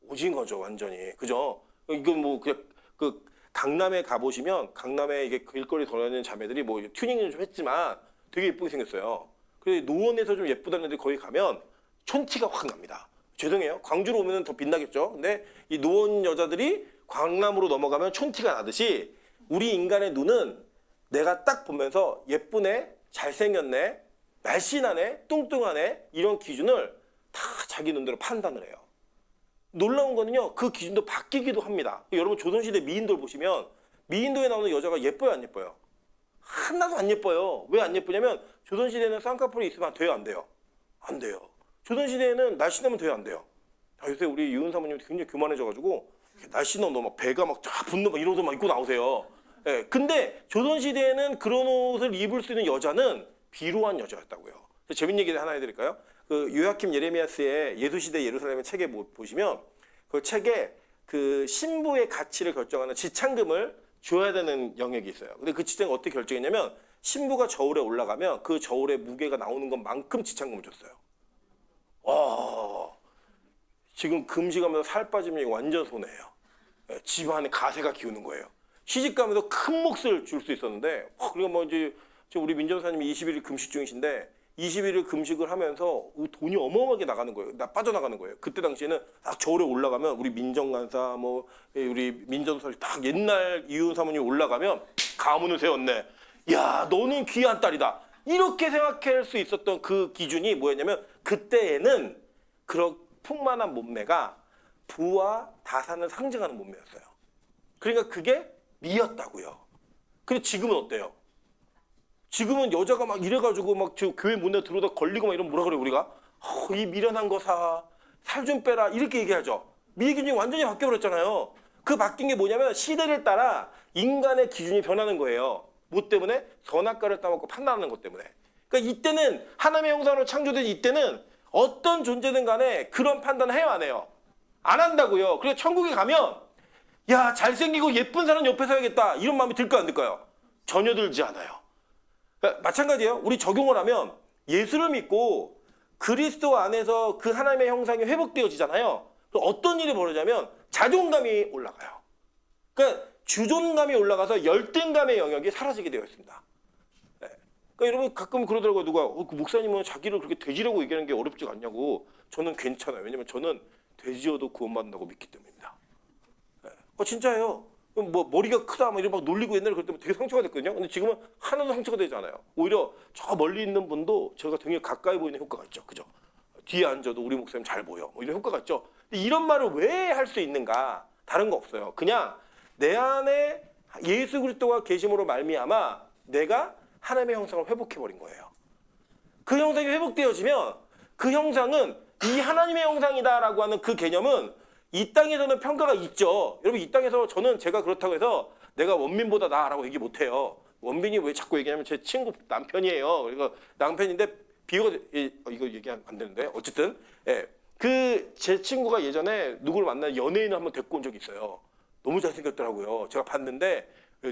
오징어죠, 완전히. 그죠? 이건 뭐 그냥 그 강남에 가보시면 강남에 이게 길거리 돌아다니는 자매들이 뭐 튜닝은 좀 했지만 되게 예쁘게 생겼어요. 그래서 노원에서 좀 예쁘다는 애들 거기 가면 촌티가 확 납니다. 죄송해요. 광주로 오면 더 빛나겠죠. 근데 이 노원 여자들이 강남으로 넘어가면 촌티가 나듯이 우리 인간의 눈은 내가 딱 보면서 예쁘네, 잘생겼네, 날씬하네, 뚱뚱하네 이런 기준을 다 자기 눈대로 판단을 해요. 놀라운 거는요. 그 기준도 바뀌기도 합니다. 여러분 조선시대 미인돌 보시면 미인도에 나오는 여자가 예뻐요 안 예뻐요? 하나도 안 예뻐요. 왜 안 예쁘냐면 조선시대에는 쌍꺼풀이 있으면 돼요 안 돼요? 안 돼요. 조선시대에는 날씬하면 돼요 안 돼요? 요새 우리 유은 사모님이 굉장히 교만해져가지고 날씬하면 막 배가 막 쫙 붙는 막 이런 옷 막 입고 나오세요. 예, 근데 조선시대에는 그런 옷을 입을 수 있는 여자는 비루한 여자였다고요. 재밌는 얘기 하나 해드릴까요? 그 요야킴 예레미야스의 예수시대 예루살렘의 책에 보시면 그 책에 그 신부의 가치를 결정하는 지창금을 줘야 되는 영역이 있어요. 근데 그 지창금 어떻게 결정했냐면 신부가 저울에 올라가면 그 저울의 무게가 나오는 것만큼 지창금을 줬어요. 와, 지금 금식하면서 살 빠지면 이거 완전 손해예요. 예, 집안에 가세가 기우는 거예요. 시집 가면서 큰 몫을 줄 수 있었는데, 그리고 뭐 이제 우리 민전사님이 21일 금식 중이신데 21일 금식을 하면서 돈이 어마어마하게 나가는 거예요. 빠져나가는 거예요. 그때 당시에는 딱 저울에 올라가면 우리 민정간사 뭐 우리 민전사 딱 옛날 이윤 사모님 올라가면 가문을 세웠네. 야, 너는 귀한 딸이다. 이렇게 생각할 수 있었던 그 기준이 뭐였냐면 그때에는 그런 풍만한 몸매가 부와 다산을 상징하는 몸매였어요. 그러니까 그게 미였다고요. 근데 지금은 어때요? 지금은 여자가 막 이래가지고 막 저 교회 문에 들어오다 걸리고 막 이러면 뭐라 그래요 우리가? 이 미련한 거 사, 살 좀 빼라 이렇게 얘기하죠. 미의 기준이 완전히 바뀌어버렸잖아요. 그 바뀐 게 뭐냐면 시대를 따라 인간의 기준이 변하는 거예요. 뭐 때문에? 선악과를 따먹고 판단하는 것 때문에. 그러니까 이때는 하나님의 형상으로 창조된 이때는 어떤 존재든 간에 그런 판단을 해요 안 해요? 안 한다고요. 그래서 천국에 가면 야 잘생기고 예쁜 사람 옆에 서야겠다 이런 마음이 들까요 안 들까요? 전혀 들지 않아요. 그러니까 마찬가지예요. 우리 적용을 하면 예수를 믿고 그리스도 안에서 그 하나님의 형상이 회복되어지잖아요. 어떤 일이 벌어지냐면 자존감이 올라가요. 그러니까 주존감이 올라가서 열등감의 영역이 사라지게 되어 있습니다. 네. 그러니까 여러분 가끔 그러더라고요. 누가 그 목사님은 자기를 그렇게 돼지라고 얘기하는 게 어렵지가 않냐고. 저는 괜찮아요. 왜냐면 저는 돼지여도 구원받는다고 믿기 때문입니다. 네. 진짜예요. 뭐 머리가 크다 막 이런 막 놀리고 옛날에 그럴 때 되게 상처가 됐거든요. 근데 지금은 하나도 상처가 되지 않아요. 오히려 저 멀리 있는 분도 제가 되게 가까이 보이는 효과가 있죠. 그죠? 뒤에 앉아도 우리 목사님 잘 보여. 뭐 이런 효과가 있죠. 근데 이런 말을 왜 할 수 있는가? 다른 거 없어요. 그냥 내 안에 예수 그리스도가 계심으로 말미암아 내가 하나님의 형상을 회복해버린 거예요. 그 형상이 회복되어지면 그 형상은 이 하나님의 형상이다라고 하는 그 개념은 이 땅에서는 평가가 있죠. 여러분 이 땅에서 저는 제가 그렇다고 해서 내가 원민보다 나라고 얘기 못해요. 원빈이 왜 자꾸 얘기하냐면 제 친구 남편이에요. 그리고 남편인데 비교가 이거 얘기하면 안 되는데 어쨌든 예. 그 제 친구가 예전에 누구를 만나 연예인을 한번 데리고 온 적이 있어요. 너무 잘생겼더라고요. 제가 봤는데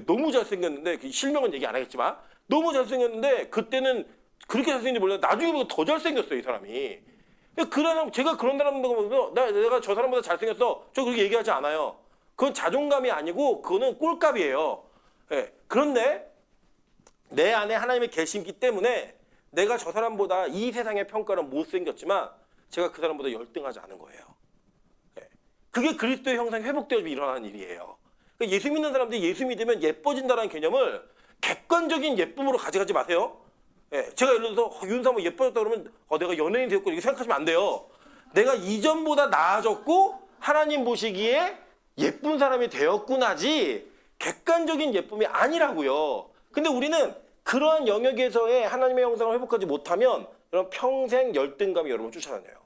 너무 잘생겼는데 그 실명은 얘기 안 하겠지만 너무 잘생겼는데 그때는 그렇게 잘생긴지 몰랐는데 나중에 보면 더 잘생겼어요 이 사람이. 그 사람 제가 그런 사람 보면서 내가 저 사람보다 잘생겼어. 저 그렇게 얘기하지 않아요. 그건 자존감이 아니고 그거는 꼴값이에요. 예. 그런데 내 안에 하나님의 계시기 때문에 내가 저 사람보다 이 세상의 평가는 못생겼지만 제가 그 사람보다 열등하지 않은 거예요. 예. 그게 그리스도의 형상이 회복되어지면 일어나는 일이에요. 그러니까 예수 믿는 사람들이 예수 믿으면 예뻐진다는 개념을 객관적인 예쁨으로 가져가지 마세요. 예, 제가 예를 들어서 윤사모 예뻐졌다 그러면 내가 연예인 되었고 이렇게 생각하시면 안 돼요. 내가 이전보다 나아졌고 하나님 보시기에 예쁜 사람이 되었구나지 객관적인 예쁨이 아니라고요. 근데 우리는 그러한 영역에서의 하나님의 형상을 회복하지 못하면 여러분 평생 열등감이 여러분 쫓아다녀요.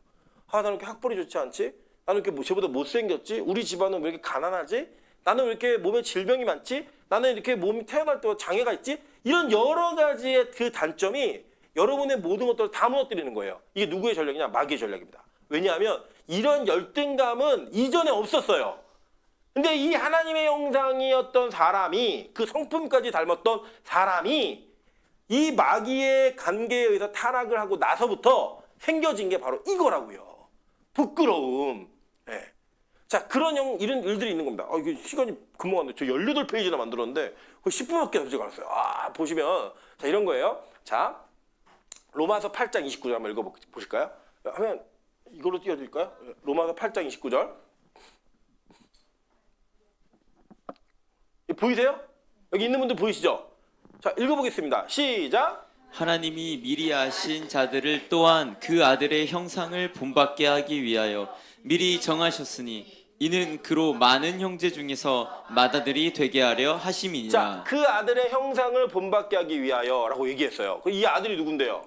나는 이렇게 학벌이 좋지 않지? 나는 이렇게 쟤보다 못생겼지? 우리 집안은 왜 이렇게 가난하지? 나는 왜 이렇게 몸에 질병이 많지? 나는 이렇게 몸이 태어날 때 장애가 있지? 이런 여러 가지의 그 단점이 여러분의 모든 것들을 다 무너뜨리는 거예요. 이게 누구의 전략이냐? 마귀의 전략입니다. 왜냐하면 이런 열등감은 이전에 없었어요. 근데 이 하나님의 형상이었던 사람이, 그 성품까지 닮았던 사람이 이 마귀의 관계에 의해서 타락을 하고 나서부터 생겨진 게 바로 이거라고요. 부끄러움. 예. 자, 이런 일들이 있는 겁니다. 이게 시간이 금방 왔네. 저 18페이지나 만들었는데 거의 10분밖에 남지 않았어요. 보시면 자, 이런 거예요. 자, 로마서 8장 29절 한번 읽어보실까요? 하면 이걸로 띄워드릴까요? 로마서 8장 29절. 보이세요? 여기 있는 분들 보이시죠? 자, 읽어보겠습니다. 시작. 하나님이 미리 아신 자들을 또한 그 아들의 형상을 본받게 하기 위하여 미리 정하셨으니 이는 그로 많은 형제 중에서 맏아들이 되게 하려 자, 하심이니라. 그 아들의 형상을 본받게 하기 위하여 라고 얘기했어요. 이 아들이 누군데요?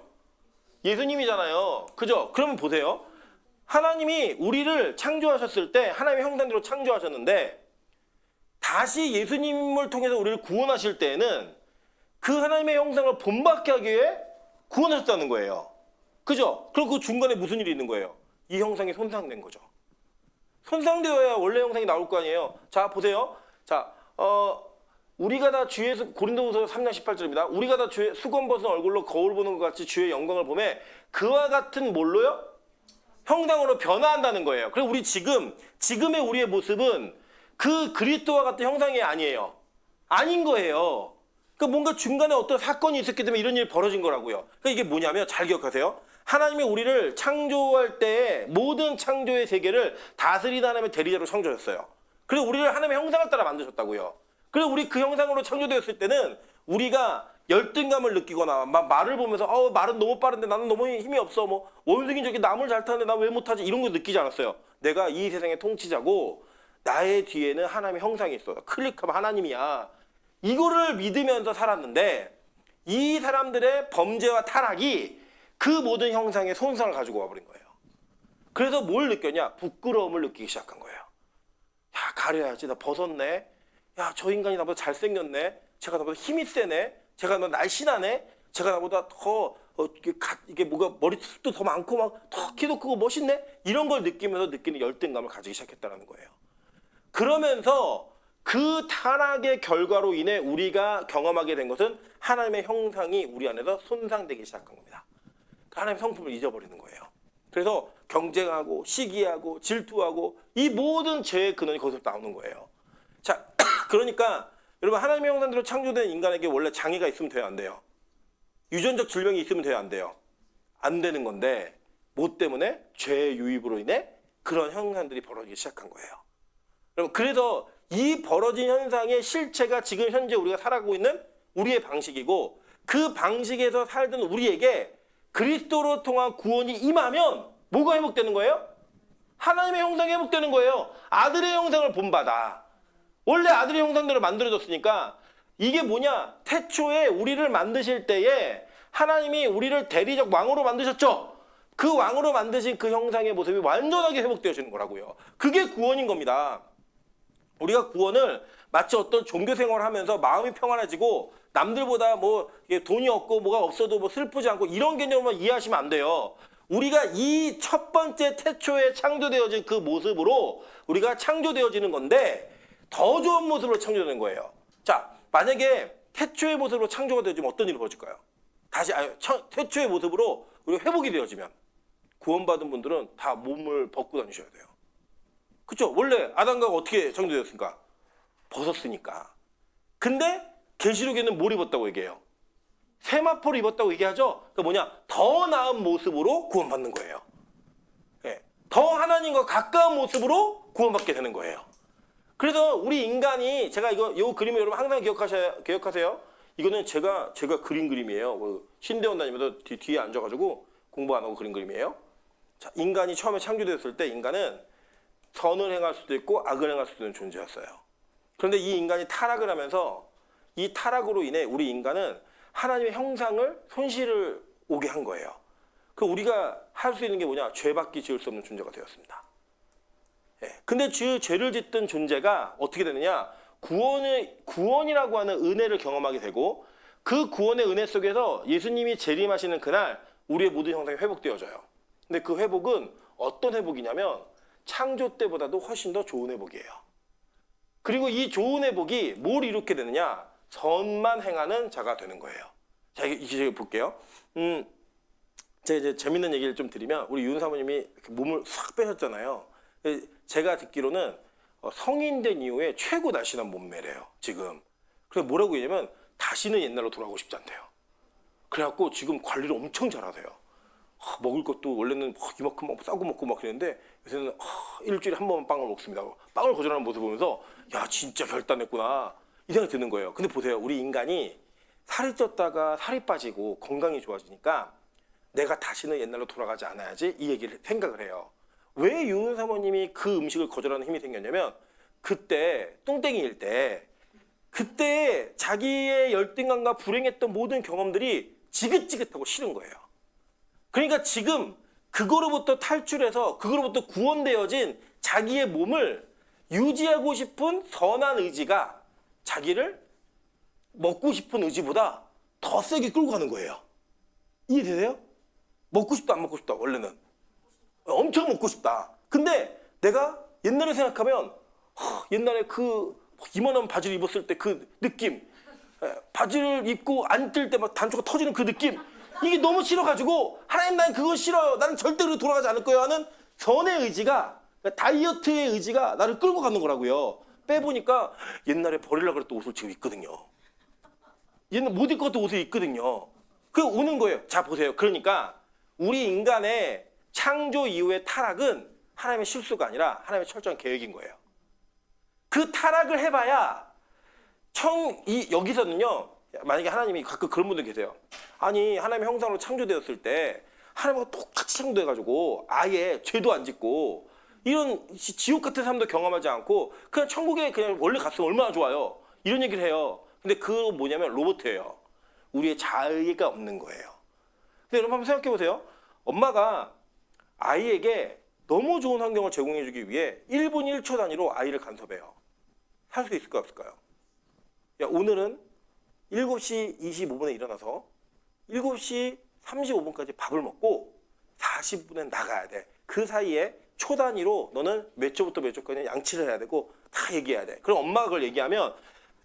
예수님이잖아요. 그죠? 그러면 보세요. 하나님이 우리를 창조하셨을 때 하나님의 형상대로 창조하셨는데 다시 예수님을 통해서 우리를 구원하실 때에는 그 하나님의 형상을 본받게 하기 위해 구원하셨다는 거예요. 그죠? 그럼 그 중간에 무슨 일이 있는 거예요? 이 형상이 손상된 거죠. 손상되어야 원래 형상이 나올 거 아니에요. 자, 보세요. 자, 우리가 다 주의 고린도후서 3장 18절입니다. 우리가 다 주의 수건 벗은 얼굴로 거울 보는 것 같이 주의 영광을 보매 그와 같은 뭘로요? 형상으로 변화한다는 거예요. 그리고 우리 지금의 우리의 모습은 그 그리스도와 같은 형상이 아니에요. 아닌 거예요. 그러니까 뭔가 중간에 어떤 사건이 있었기 때문에 이런 일이 벌어진 거라고요. 그러니까 이게 뭐냐면 잘 기억하세요. 하나님이 우리를 창조할 때 모든 창조의 세계를 다스리는 하나님의 대리자로 창조하셨어요. 그리고 우리를 하나님의 형상을 따라 만드셨다고요. 그리고 우리 그 형상으로 창조되었을 때는 우리가 열등감을 느끼거나 말을 보면서 말은 너무 빠른데 나는 너무 힘이 없어. 뭐 원숭이 저기 나무를 잘 타는데 나 왜 못하지? 이런 거 느끼지 않았어요. 내가 이 세상의 통치자고 나의 뒤에는 하나님의 형상이 있어. 클릭하면 하나님이야. 이거를 믿으면서 살았는데 이 사람들의 범죄와 타락이 그 모든 형상의 손상을 가지고 와버린 거예요. 그래서 뭘 느꼈냐? 부끄러움을 느끼기 시작한 거예요. 야, 가려야지. 나 벗었네. 야, 저 인간이 나보다 잘생겼네. 제가 나보다 힘이 세네. 제가 나보다 날씬하네. 제가 나보다 더 이게 뭐가 머리숱도 더 많고 막 더 키도 크고 멋있네. 이런 걸 느끼면서 느끼는 열등감을 가지기 시작했다는 거예요. 그러면서 그 타락의 결과로 인해 우리가 경험하게 된 것은 하나님의 형상이 우리 안에서 손상되기 시작한 겁니다. 하나님의 성품을 잊어버리는 거예요. 그래서 경쟁하고 시기하고 질투하고 이 모든 죄의 근원이 거기서 나오는 거예요. 자, 그러니까 여러분 하나님의 형상대로 창조된 인간에게 원래 장애가 있으면 돼요, 안 돼요? 유전적 질병이 있으면 돼요, 안 돼요? 안 되는 건데 뭐 때문에? 죄의 유입으로 인해 그런 현상들이 벌어지기 시작한 거예요. 여러분 그래서 이 벌어진 현상의 실체가 지금 현재 우리가 살아가고 있는 우리의 방식이고 그 방식에서 살던 우리에게 그리스도로 통한 구원이 임하면 뭐가 회복되는 거예요? 하나님의 형상이 회복되는 거예요. 아들의 형상을 본받아. 원래 아들의 형상대로 만들어졌으니까 이게 뭐냐? 태초에 우리를 만드실 때에 하나님이 우리를 대리적 왕으로 만드셨죠? 그 왕으로 만드신 그 형상의 모습이 완전하게 회복되어지는 거라고요. 그게 구원인 겁니다. 우리가 구원을 마치 어떤 종교 생활을 하면서 마음이 평안해지고 남들보다 뭐 돈이 없고 뭐가 없어도 뭐 슬프지 않고 이런 개념만 이해하시면 안 돼요. 우리가 이 첫 번째 태초에 창조되어진 그 모습으로 우리가 창조되어지는 건데 더 좋은 모습으로 창조되는 거예요. 자, 만약에 태초의 모습으로 창조가 되어지면 어떤 일이 벌어질까요? 태초의 모습으로 우리가 회복이 되어지면 구원받은 분들은 다 몸을 벗고 다니셔야 돼요. 그렇죠? 원래 아담과 어떻게 창조되었습니까? 벗었으니까. 근데 계시록에는 뭘 입었다고 얘기해요? 세마포를 입었다고 얘기하죠? 그 뭐냐? 더 나은 모습으로 구원받는 거예요. 예. 더 하나님과 가까운 모습으로 구원받게 되는 거예요. 그래서 우리 인간이 제가 이 그림을 여러분 항상 기억하세요. 이거는 제가 그린 그림이에요. 신대원 다니면서 뒤에 앉아가지고 공부 안 하고 그린 그림이에요. 자, 인간이 처음에 창조되었을 때 인간은 선을 행할 수도 있고 악을 행할 수도 있는 존재였어요. 그런데 이 인간이 타락을 하면서 이 타락으로 인해 우리 인간은 하나님의 형상을 손실을 오게 한 거예요. 그 우리가 할 수 있는 게 뭐냐? 죄밖에 지을 수 없는 존재가 되었습니다. 예. 근데 죄를 짓던 존재가 어떻게 되느냐? 구원이라고 하는 은혜를 경험하게 되고 그 구원의 은혜 속에서 예수님이 재림하시는 그날 우리의 모든 형상이 회복되어져요. 근데 그 회복은 어떤 회복이냐면 창조 때보다도 훨씬 더 좋은 회복이에요. 그리고 이 좋은 회복이 뭘 이롭게 되느냐? 선만 행하는 자가 되는 거예요. 자, 이제 볼게요. 제가 이제 재밌는 얘기를 좀 드리면 우리 윤 사모님이 이렇게 몸을 싹 빼셨잖아요. 제가 듣기로는 성인 된 이후에 최고 날씬한 몸매래요. 지금. 그래서 뭐라고 얘기하면 다시는 옛날로 돌아가고 싶지 않대요. 그래갖고 지금 관리를 엄청 잘하세요. 먹을 것도 원래는 이만큼 막 싸고 먹고 막 그랬는데 요새는 일주일에 한 번만 빵을 먹습니다. 빵을 거절하는 모습 보면서 야 진짜 결단했구나 이 생각이 드는 거예요. 근데 보세요. 우리 인간이 살이 쪘다가 살이 빠지고 건강이 좋아지니까 내가 다시는 옛날로 돌아가지 않아야지 이 얘기를 생각을 해요. 왜 유은 사모님이 그 음식을 거절하는 힘이 생겼냐면 그때 뚱땡이일 때 그때 자기의 열등감과 불행했던 모든 경험들이 지긋지긋하고 싫은 거예요. 그러니까 지금 그거로부터 탈출해서 그거로부터 구원되어진 자기의 몸을 유지하고 싶은 선한 의지가 자기를 먹고 싶은 의지보다 더 세게 끌고 가는 거예요. 이해되세요? 먹고 싶다 안 먹고 싶다 원래는 엄청 먹고 싶다. 근데 내가 옛날에 생각하면 옛날에 그 이만한 바지를 입었을 때 그 느낌, 바지를 입고 앉을 때 막 단추가 터지는 그 느낌, 이게 너무 싫어가지고 하나님 난 그거 싫어요. 나는 절대로 돌아가지 않을 거예요 하는 선의 의지가, 다이어트의 의지가 나를 끌고 가는 거라고요. 빼보니까 옛날에 버리려고 그랬던 옷을 지금 입거든요. 옛날 못 입고 갔던 옷을 입거든요. 그 오는 거예요. 자 보세요. 그러니까 우리 인간의 창조 이후의 타락은 하나님의 실수가 아니라 하나님의 철저한 계획인 거예요. 그 타락을 해봐야 여기서는요. 만약에 하나님이 가끔 그런 분들 계세요. 아니 하나님의 형상으로 창조되었을 때 하나님과 똑같이 창조돼가지고 아예 죄도 안 짓고 이런 지옥 같은 삶도 경험하지 않고 그냥 천국에 그냥 원래 갔으면 얼마나 좋아요. 이런 얘기를 해요. 근데 그거 뭐냐면 로봇이에요. 우리의 자의가 없는 거예요. 근데 여러분 한번 생각해 보세요. 엄마가 아이에게 너무 좋은 환경을 제공해 주기 위해 1분 1초 단위로 아이를 간섭해요. 할 수 있을까요? 없을까요? 야, 오늘은 7시 25분에 일어나서 7시 35분까지 밥을 먹고 40분에 나가야 돼. 그 사이에 초 단위로 너는 몇 초부터 몇 초까지 양치를 해야 되고 다 얘기해야 돼. 그럼 엄마가 그걸 얘기하면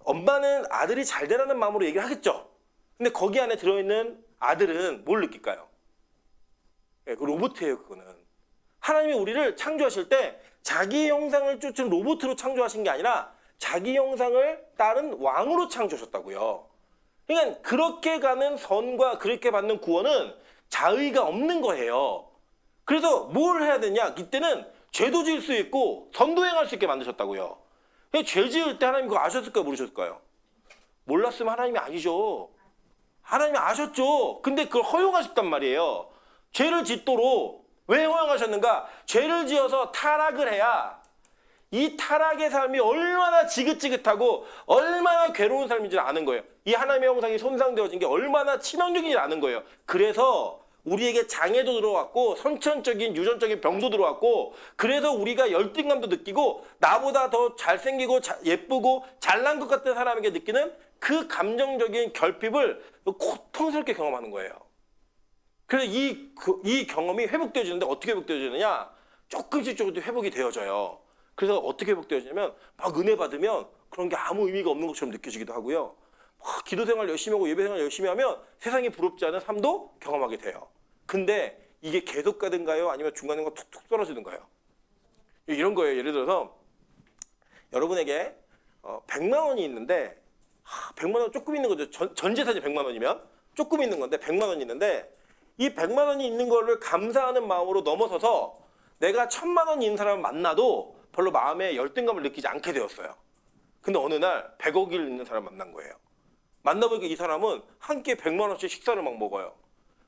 엄마는 아들이 잘 되라는 마음으로 얘기를 하겠죠. 근데 거기 안에 들어있는 아들은 뭘 느낄까요? 그 로봇이에요. 그거는. 하나님이 우리를 창조하실 때 자기 형상을 쫓은 로봇으로 창조하신 게 아니라 자기 형상을 따른 왕으로 창조하셨다고요. 그러니까 그렇게 가는 선과 그렇게 받는 구원은 자의가 없는 거예요. 그래서 뭘 해야 되냐? 이때는 죄도 지을 수 있고 선도 행할 수 있게 만드셨다고요. 죄 지을 때 하나님 그거 아셨을까요? 모르셨을까요? 몰랐으면 하나님이 아니죠. 하나님이 아셨죠. 근데 그걸 허용하셨단 말이에요. 죄를 짓도록. 왜 허용하셨는가? 죄를 지어서 타락을 해야 이 타락의 삶이 얼마나 지긋지긋하고 얼마나 괴로운 삶인지를 아는 거예요. 이 하나님의 형상이 손상되어진 게 얼마나 치명적인지 아는 거예요. 그래서 우리에게 장애도 들어왔고 선천적인 유전적인 병도 들어왔고 그래서 우리가 열등감도 느끼고 나보다 더 잘생기고 예쁘고 잘난 것 같은 사람에게 느끼는 그 감정적인 결핍을 고통스럽게 경험하는 거예요. 그래서 이 경험이 회복되어지는데 어떻게 회복되어지느냐? 조금씩 회복이 되어져요. 그래서 어떻게 회복되어지냐면 막 은혜 받으면 그런 게 아무 의미가 없는 것처럼 느껴지기도 하고요. 막 기도 생활 열심히 하고 예배 생활 열심히 하면 세상이 부럽지 않은 삶도 경험하게 돼요. 근데 이게 계속 가든가요? 아니면 중간에 툭툭 떨어지는가요? 이런 거예요. 예를 들어서 여러분에게 100만 원이 있는데 100만 원 조금 있는 거죠. 전 재산이 100만 원이면 조금 있는 건데 100만 원이 있는데 이 100만 원이 있는 거를 감사하는 마음으로 넘어서서 내가 1000만 원이 있는 사람을 만나도 별로 마음에 열등감을 느끼지 않게 되었어요. 근데 어느 날 100억이 있는 사람 만난 거예요. 만나보니까 이 사람은 한 끼에 100만 원씩 식사를 막 먹어요.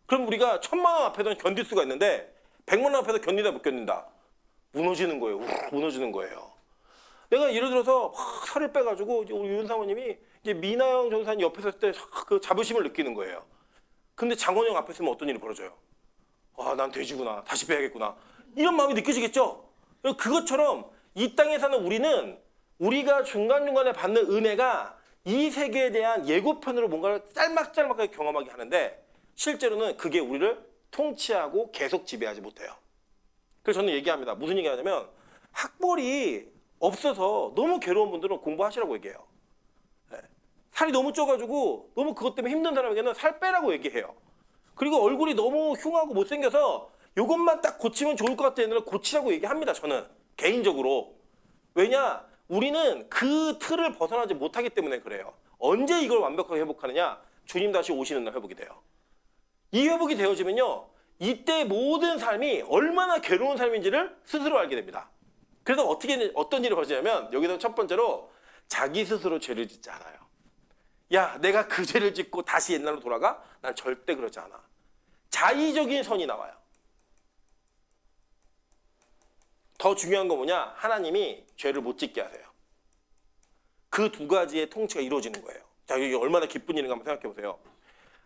그럼 우리가 1000만 원 앞에서는 견딜 수가 있는데 100만 원 앞에서 견디다 못 견딘다. 무너지는 거예요. 무너지는 거예요. 내가 예를 들어서 살을 빼가지고 우리 윤 사모님이 이제 미나영 전사님 옆에 있을 때 그 자부심을 느끼는 거예요. 근데 장원영 앞에 있으면 어떤 일이 벌어져요? 아, 난 돼지구나. 다시 빼야겠구나. 이런 마음이 느껴지겠죠? 그것처럼 이 땅에 사는 우리는 우리가 중간중간에 받는 은혜가 이 세계에 대한 예고편으로 뭔가를 짤막짤막하게 경험하게 하는데 실제로는 그게 우리를 통치하고 계속 지배하지 못해요. 그래서 저는 얘기합니다. 무슨 얘기하냐면 학벌이 없어서 너무 괴로운 분들은 공부하시라고 얘기해요. 예. 살이 너무 쪄가지고 너무 그것 때문에 힘든 사람에게는 살 빼라고 얘기해요. 그리고 얼굴이 너무 흉하고 못생겨서 이것만 딱 고치면 좋을 것 같은 애들은 고치라고 얘기합니다. 저는 개인적으로. 왜냐? 우리는 그 틀을 벗어나지 못하기 때문에 그래요. 언제 이걸 완벽하게 회복하느냐? 주님 다시 오시는 날 회복이 돼요. 이 회복이 되어지면요, 이때 모든 삶이 얼마나 괴로운 삶인지를 스스로 알게 됩니다. 그래서 어떤 일이 벌어지냐면, 여기서 첫 번째로 자기 스스로 죄를 짓지 않아요. 야, 내가 그 죄를 짓고 다시 옛날로 돌아가? 난 절대 그러지 않아. 자의적인 선이 나와요. 더 중요한 건 뭐냐? 하나님이 죄를 못 짓게 하세요. 그 두 가지의 통치가 이루어지는 거예요. 자, 이게 얼마나 기쁜 일인가 한번 생각해 보세요.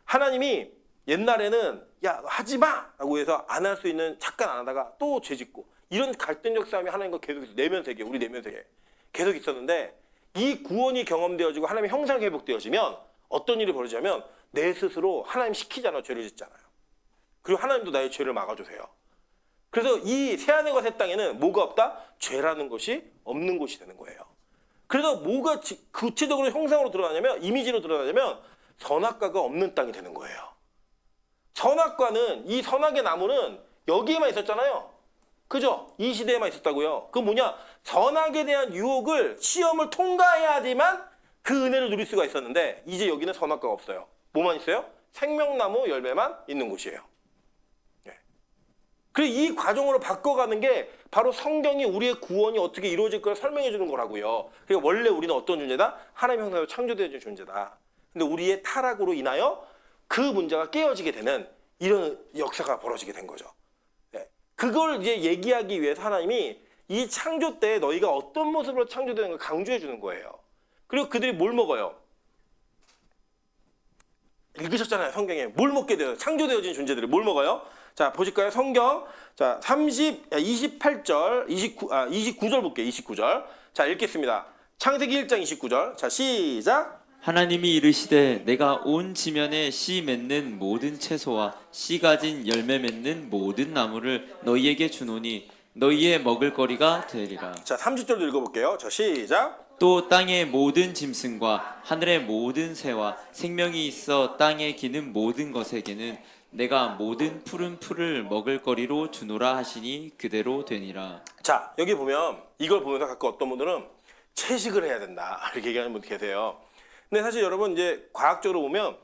하나님이 옛날에는 야, 하지 마! 라고 해서 안 할 수 있는 잠깐 안 하다가 또 죄 짓고, 이런 갈등적 싸움이 하나님과 계속 있어요. 내면 세계, 우리 내면 세계 계속 있었는데, 이 구원이 경험되어지고 하나님의 형상이 회복되어지면 어떤 일이 벌어지냐면, 내 스스로 하나님 시키잖아요. 죄를 짓잖아요. 그리고 하나님도 나의 죄를 막아주세요. 그래서 이 새하늘과 새 땅에는 뭐가 없다? 죄라는 것이 없는 곳이 되는 거예요. 그래서 뭐가 구체적으로 형상으로 드러나냐면, 이미지로 드러나냐면 선악과가 없는 땅이 되는 거예요. 선악과는, 이 선악의 나무는 여기에만 있었잖아요. 그죠? 이 시대에만 있었다고요. 그건 뭐냐? 선악에 대한 유혹을, 시험을 통과해야지만 그 은혜를 누릴 수가 있었는데, 이제 여기는 선악과가 없어요. 뭐만 있어요? 생명나무 열매만 있는 곳이에요. 그리고 이 과정으로 바꿔가는 게 바로 성경이 우리의 구원이 어떻게 이루어질 걸 설명해 주는 거라고요. 그러니까 원래 우리는 어떤 존재다? 하나님의 형상으로 창조되어진 존재다. 근데 우리의 타락으로 인하여 그 문제가 깨어지게 되는 이런 역사가 벌어지게 된 거죠. 네. 그걸 이제 얘기하기 위해서 하나님이 이 창조 때 너희가 어떤 모습으로 창조되는 걸 강조해 주는 거예요. 그리고 그들이 뭘 먹어요? 읽으셨잖아요, 성경에. 뭘 먹게 돼요? 창조되어진 존재들이 뭘 먹어요? 자, 보실까요? 성경. 자, 28절, 29절 볼게요. 29절. 자, 읽겠습니다. 창세기 1장 29절. 자, 시작. 하나님이 이르시되 내가 온 지면에 씨 맺는 모든 채소와 씨 가진 열매 맺는 모든 나무를 너희에게 주노니 너희의 먹을거리가 되리라. 자, 30절도 읽어볼게요. 자, 시작. 또 땅의 모든 짐승과 하늘의 모든 새와 생명이 있어 땅에 기는 모든 것에게는 내가 모든 푸른 풀을 먹을거리로 주노라 하시니 그대로 되니라. 자, 여기 보면 이걸 보면서 가끔 어떤 분들은 채식을 해야 된다 이렇게 얘기하는 분들 계세요. 근데 사실 여러분, 이제 과학적으로 보면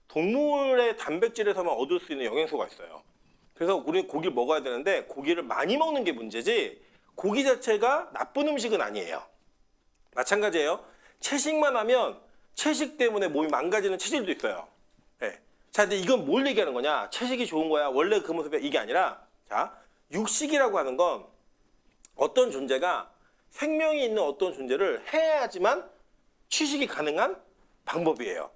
동물의 단백질에서만 얻을 수 있는 영양소가 있어요. 그래서 우리는 고기를 먹어야 되는데, 고기를 많이 먹는 게 문제지 고기 자체가 나쁜 음식은 아니에요. 마찬가지예요. 채식만 하면 채식 때문에 몸이 망가지는 체질도 있어요. 네. 자, 근데 이건 뭘 얘기하는 거냐? 채식이 좋은 거야, 원래 그 모습이, 이게 아니라, 자, 육식이라고 하는 건 어떤 존재가 생명이 있는 어떤 존재를 해야지만 취식이 가능한 방법이에요.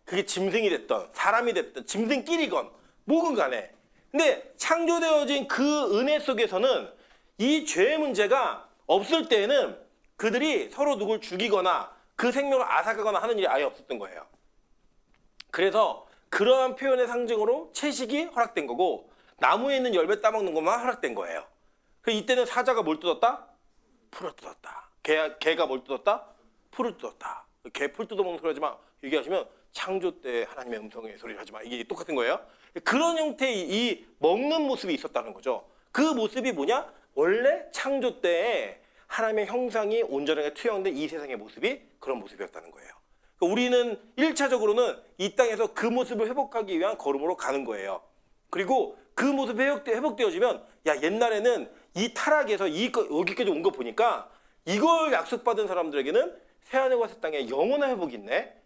그게 짐승이 됐던 사람이 됐던 짐승끼리건 뭐건 간에. 근데 창조되어진 그 은혜 속에서는 이 죄의 문제가 없을 때에는 그들이 서로 누굴 죽이거나 그 생명을 앗아가거나 하는 일이 아예 없었던 거예요. 그래서 그러한 표현의 상징으로 채식이 허락된 거고, 나무에 있는 열매 따먹는 것만 허락된 거예요. 그래서 이때는 사자가 뭘 뜯었다? 풀을 뜯었다. 개가 뭘 뜯었다? 풀을 뜯었다. 개 풀 뜯어먹는 소리 하지 마. 얘기하시면 창조 때 하나님의 음성의 소리를 하지 마. 이게 똑같은 거예요. 그런 형태의 이 먹는 모습이 있었다는 거죠. 그 모습이 뭐냐? 원래 창조 때에 하나님의 형상이 온전하게 투영된 이 세상의 모습이 그런 모습이었다는 거예요. 그러니까 우리는 1차적으로는 이 땅에서 그 모습을 회복하기 위한 걸음으로 가는 거예요. 그리고 그 모습이 회복되어지면, 야, 옛날에는 이 타락에서 여기까지 온 거 보니까 이걸 약속받은 사람들에게는 새하늘과 새 땅에 영원한 회복이 있네.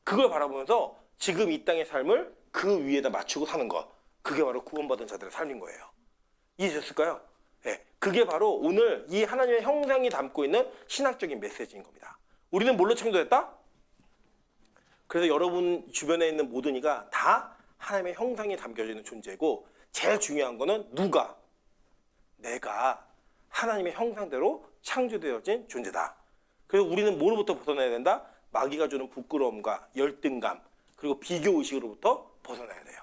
그걸 바라보면서 지금 이 땅의 삶을 그 위에다 맞추고 사는 것, 그게 바로 구원받은 자들의 삶인 거예요. 이해되셨을까요? 네, 그게 바로 오늘 이 하나님의 형상이 담고 있는 신학적인 메시지인 겁니다. 우리는 뭘로 창조됐다? 그래서 여러분 주변에 있는 모든 이가 다 하나님의 형상이 담겨져 있는 존재고, 제일 중요한 거는 내가 하나님의 형상대로 창조되어진 존재다. 그래서 우리는 뭐로부터 벗어나야 된다? 마귀가 주는 부끄러움과 열등감, 그리고 비교의식으로부터 벗어나야 돼요.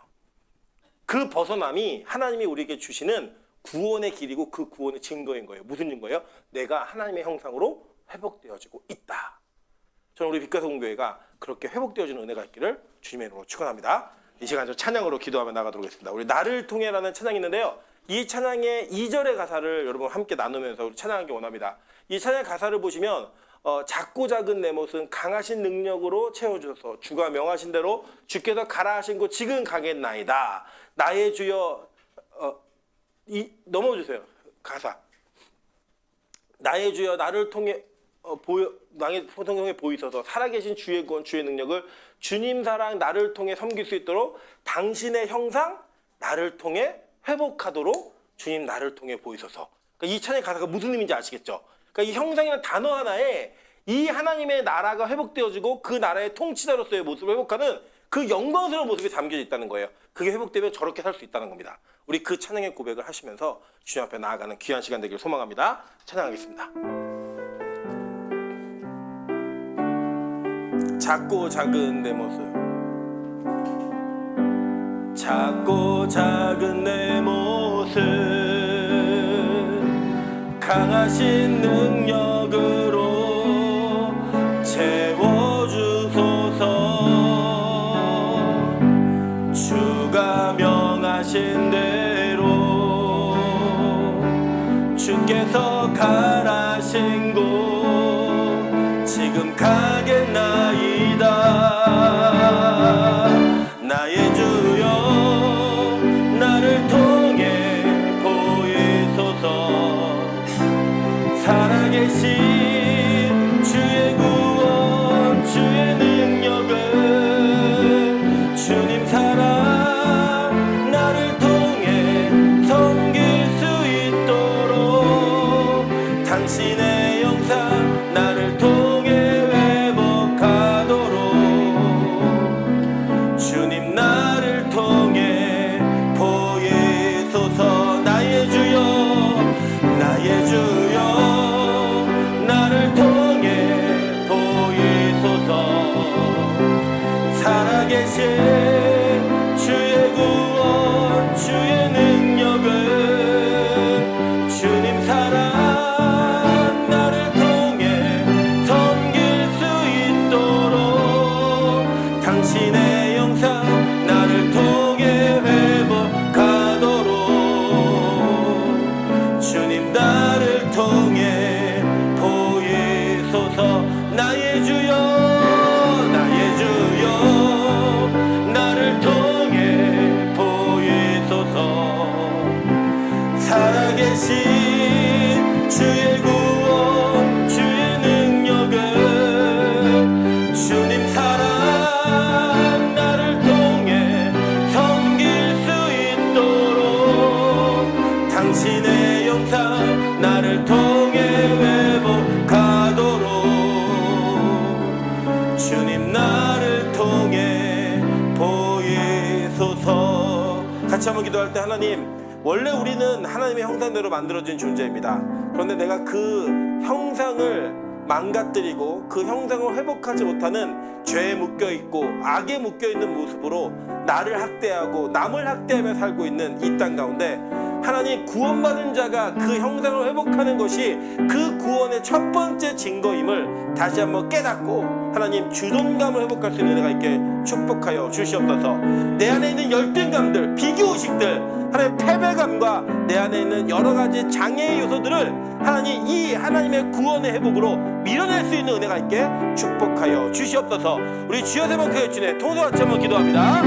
그 벗어남이 하나님이 우리에게 주시는 구원의 길이고 그 구원의 증거인 거예요. 무슨 증거예요? 내가 하나님의 형상으로 회복되어지고 있다. 저는 우리 빛가서공교회가 그렇게 회복되어지는 은혜가 있기를 주님의 이름으로 축원합니다. 이 시간 저 찬양으로 기도하며 나가도록 하겠습니다. 우리 나를 통해라는 찬양이 있는데요. 이 찬양의 2절의 가사를 여러분 함께 나누면서 우리 찬양하기 원합니다. 이 찬양의 가사를 보시면 작고 작은 내 못은 강하신 능력으로 채워주셔서 주가 명하신 대로 주께서 가라 하신 곳 지금 가겠나이다. 나의 주여 넘어주세요. 가사. 나의 주여 나를 통해 나의 성경에 보이셔서 살아계신 주의 구원 주의 능력을 주님 사랑 나를 통해 섬길 수 있도록 당신의 형상 나를 통해 회복하도록 주님 나를 통해 보이셔서. 그러니까 이 찬양의 가사가 무슨 의미인지 아시겠죠? 그러니까 이 형상이라는 단어 하나에 이 하나님의 나라가 회복되어지고 그 나라의 통치자로서의 모습을 회복하는 그 영광스러운 모습이 담겨져 있다는 거예요. 그게 회복되면 저렇게 살 수 있다는 겁니다. 우리 그 찬양의 고백을 하시면서 주님 앞에 나아가는 귀한 시간 되기를 소망합니다. 찬양하겠습니다. 작고 작은 내 모습, 작고 작은 내 모습 강하신 능력으로 채워주소서. 주가 명하신 대로 주께서 가라신 곳 지금 가겠나이다. 나의 주여 나를 통해 보이소서. 살아계신 주의 구원 주의 능력을 주님 사랑 나를 통해 섬길 수 있도록 당신의 영상 나를 통해 회복하도록 주님 나를 통해 보이소서. 나의 주여 나의 주여 나를 통해 보이소서. 살아계신 주의 구원 주의 능력을 주님 사랑 나를 통해 섬길 수 있도록 당신의 영상 나를 통해 회복하도록 주님 나를 통해 보이소서. 나의 주여 나의 주여 나를 통해 보이소서. 살아계신 주의 구원 주의 능력을 주님 사랑 나를 통해 섬길 수 있도록 당신의 영상 나를 통해 회복하도록 주님 나를 통해 보이소서. 같이 한번 기도할 때 하나님 원래 우리는 하나님의 형상대로 만들어진 존재입니다. 그런데 내가 그 형상을 망가뜨리고 그 형상을 회복하지 못하는 죄에 묶여있고 악에 묶여있는 모습으로 나를 학대하고 남을 학대하며 살고 있는 이 땅 가운데 하나님 구원받은 자가 그 형상을 회복하는 것이 그 구원의 첫 번째 증거임을 다시 한번 깨닫고 하나님 주동감을 회복할 수 있는 은혜가 있게 축복하여 주시옵소서. 내 안에 있는 열등감들 비교의식들 하나님의 패배감과 내 안에 있는 여러 가지 장애의 요소들을 하나님 이 하나님의 구원의 회복으로 밀어낼 수 있는 은혜가 있게 축복하여 주시옵소서. 우리 주여 세 번 크게 주네 통성같이 한번 기도합니다.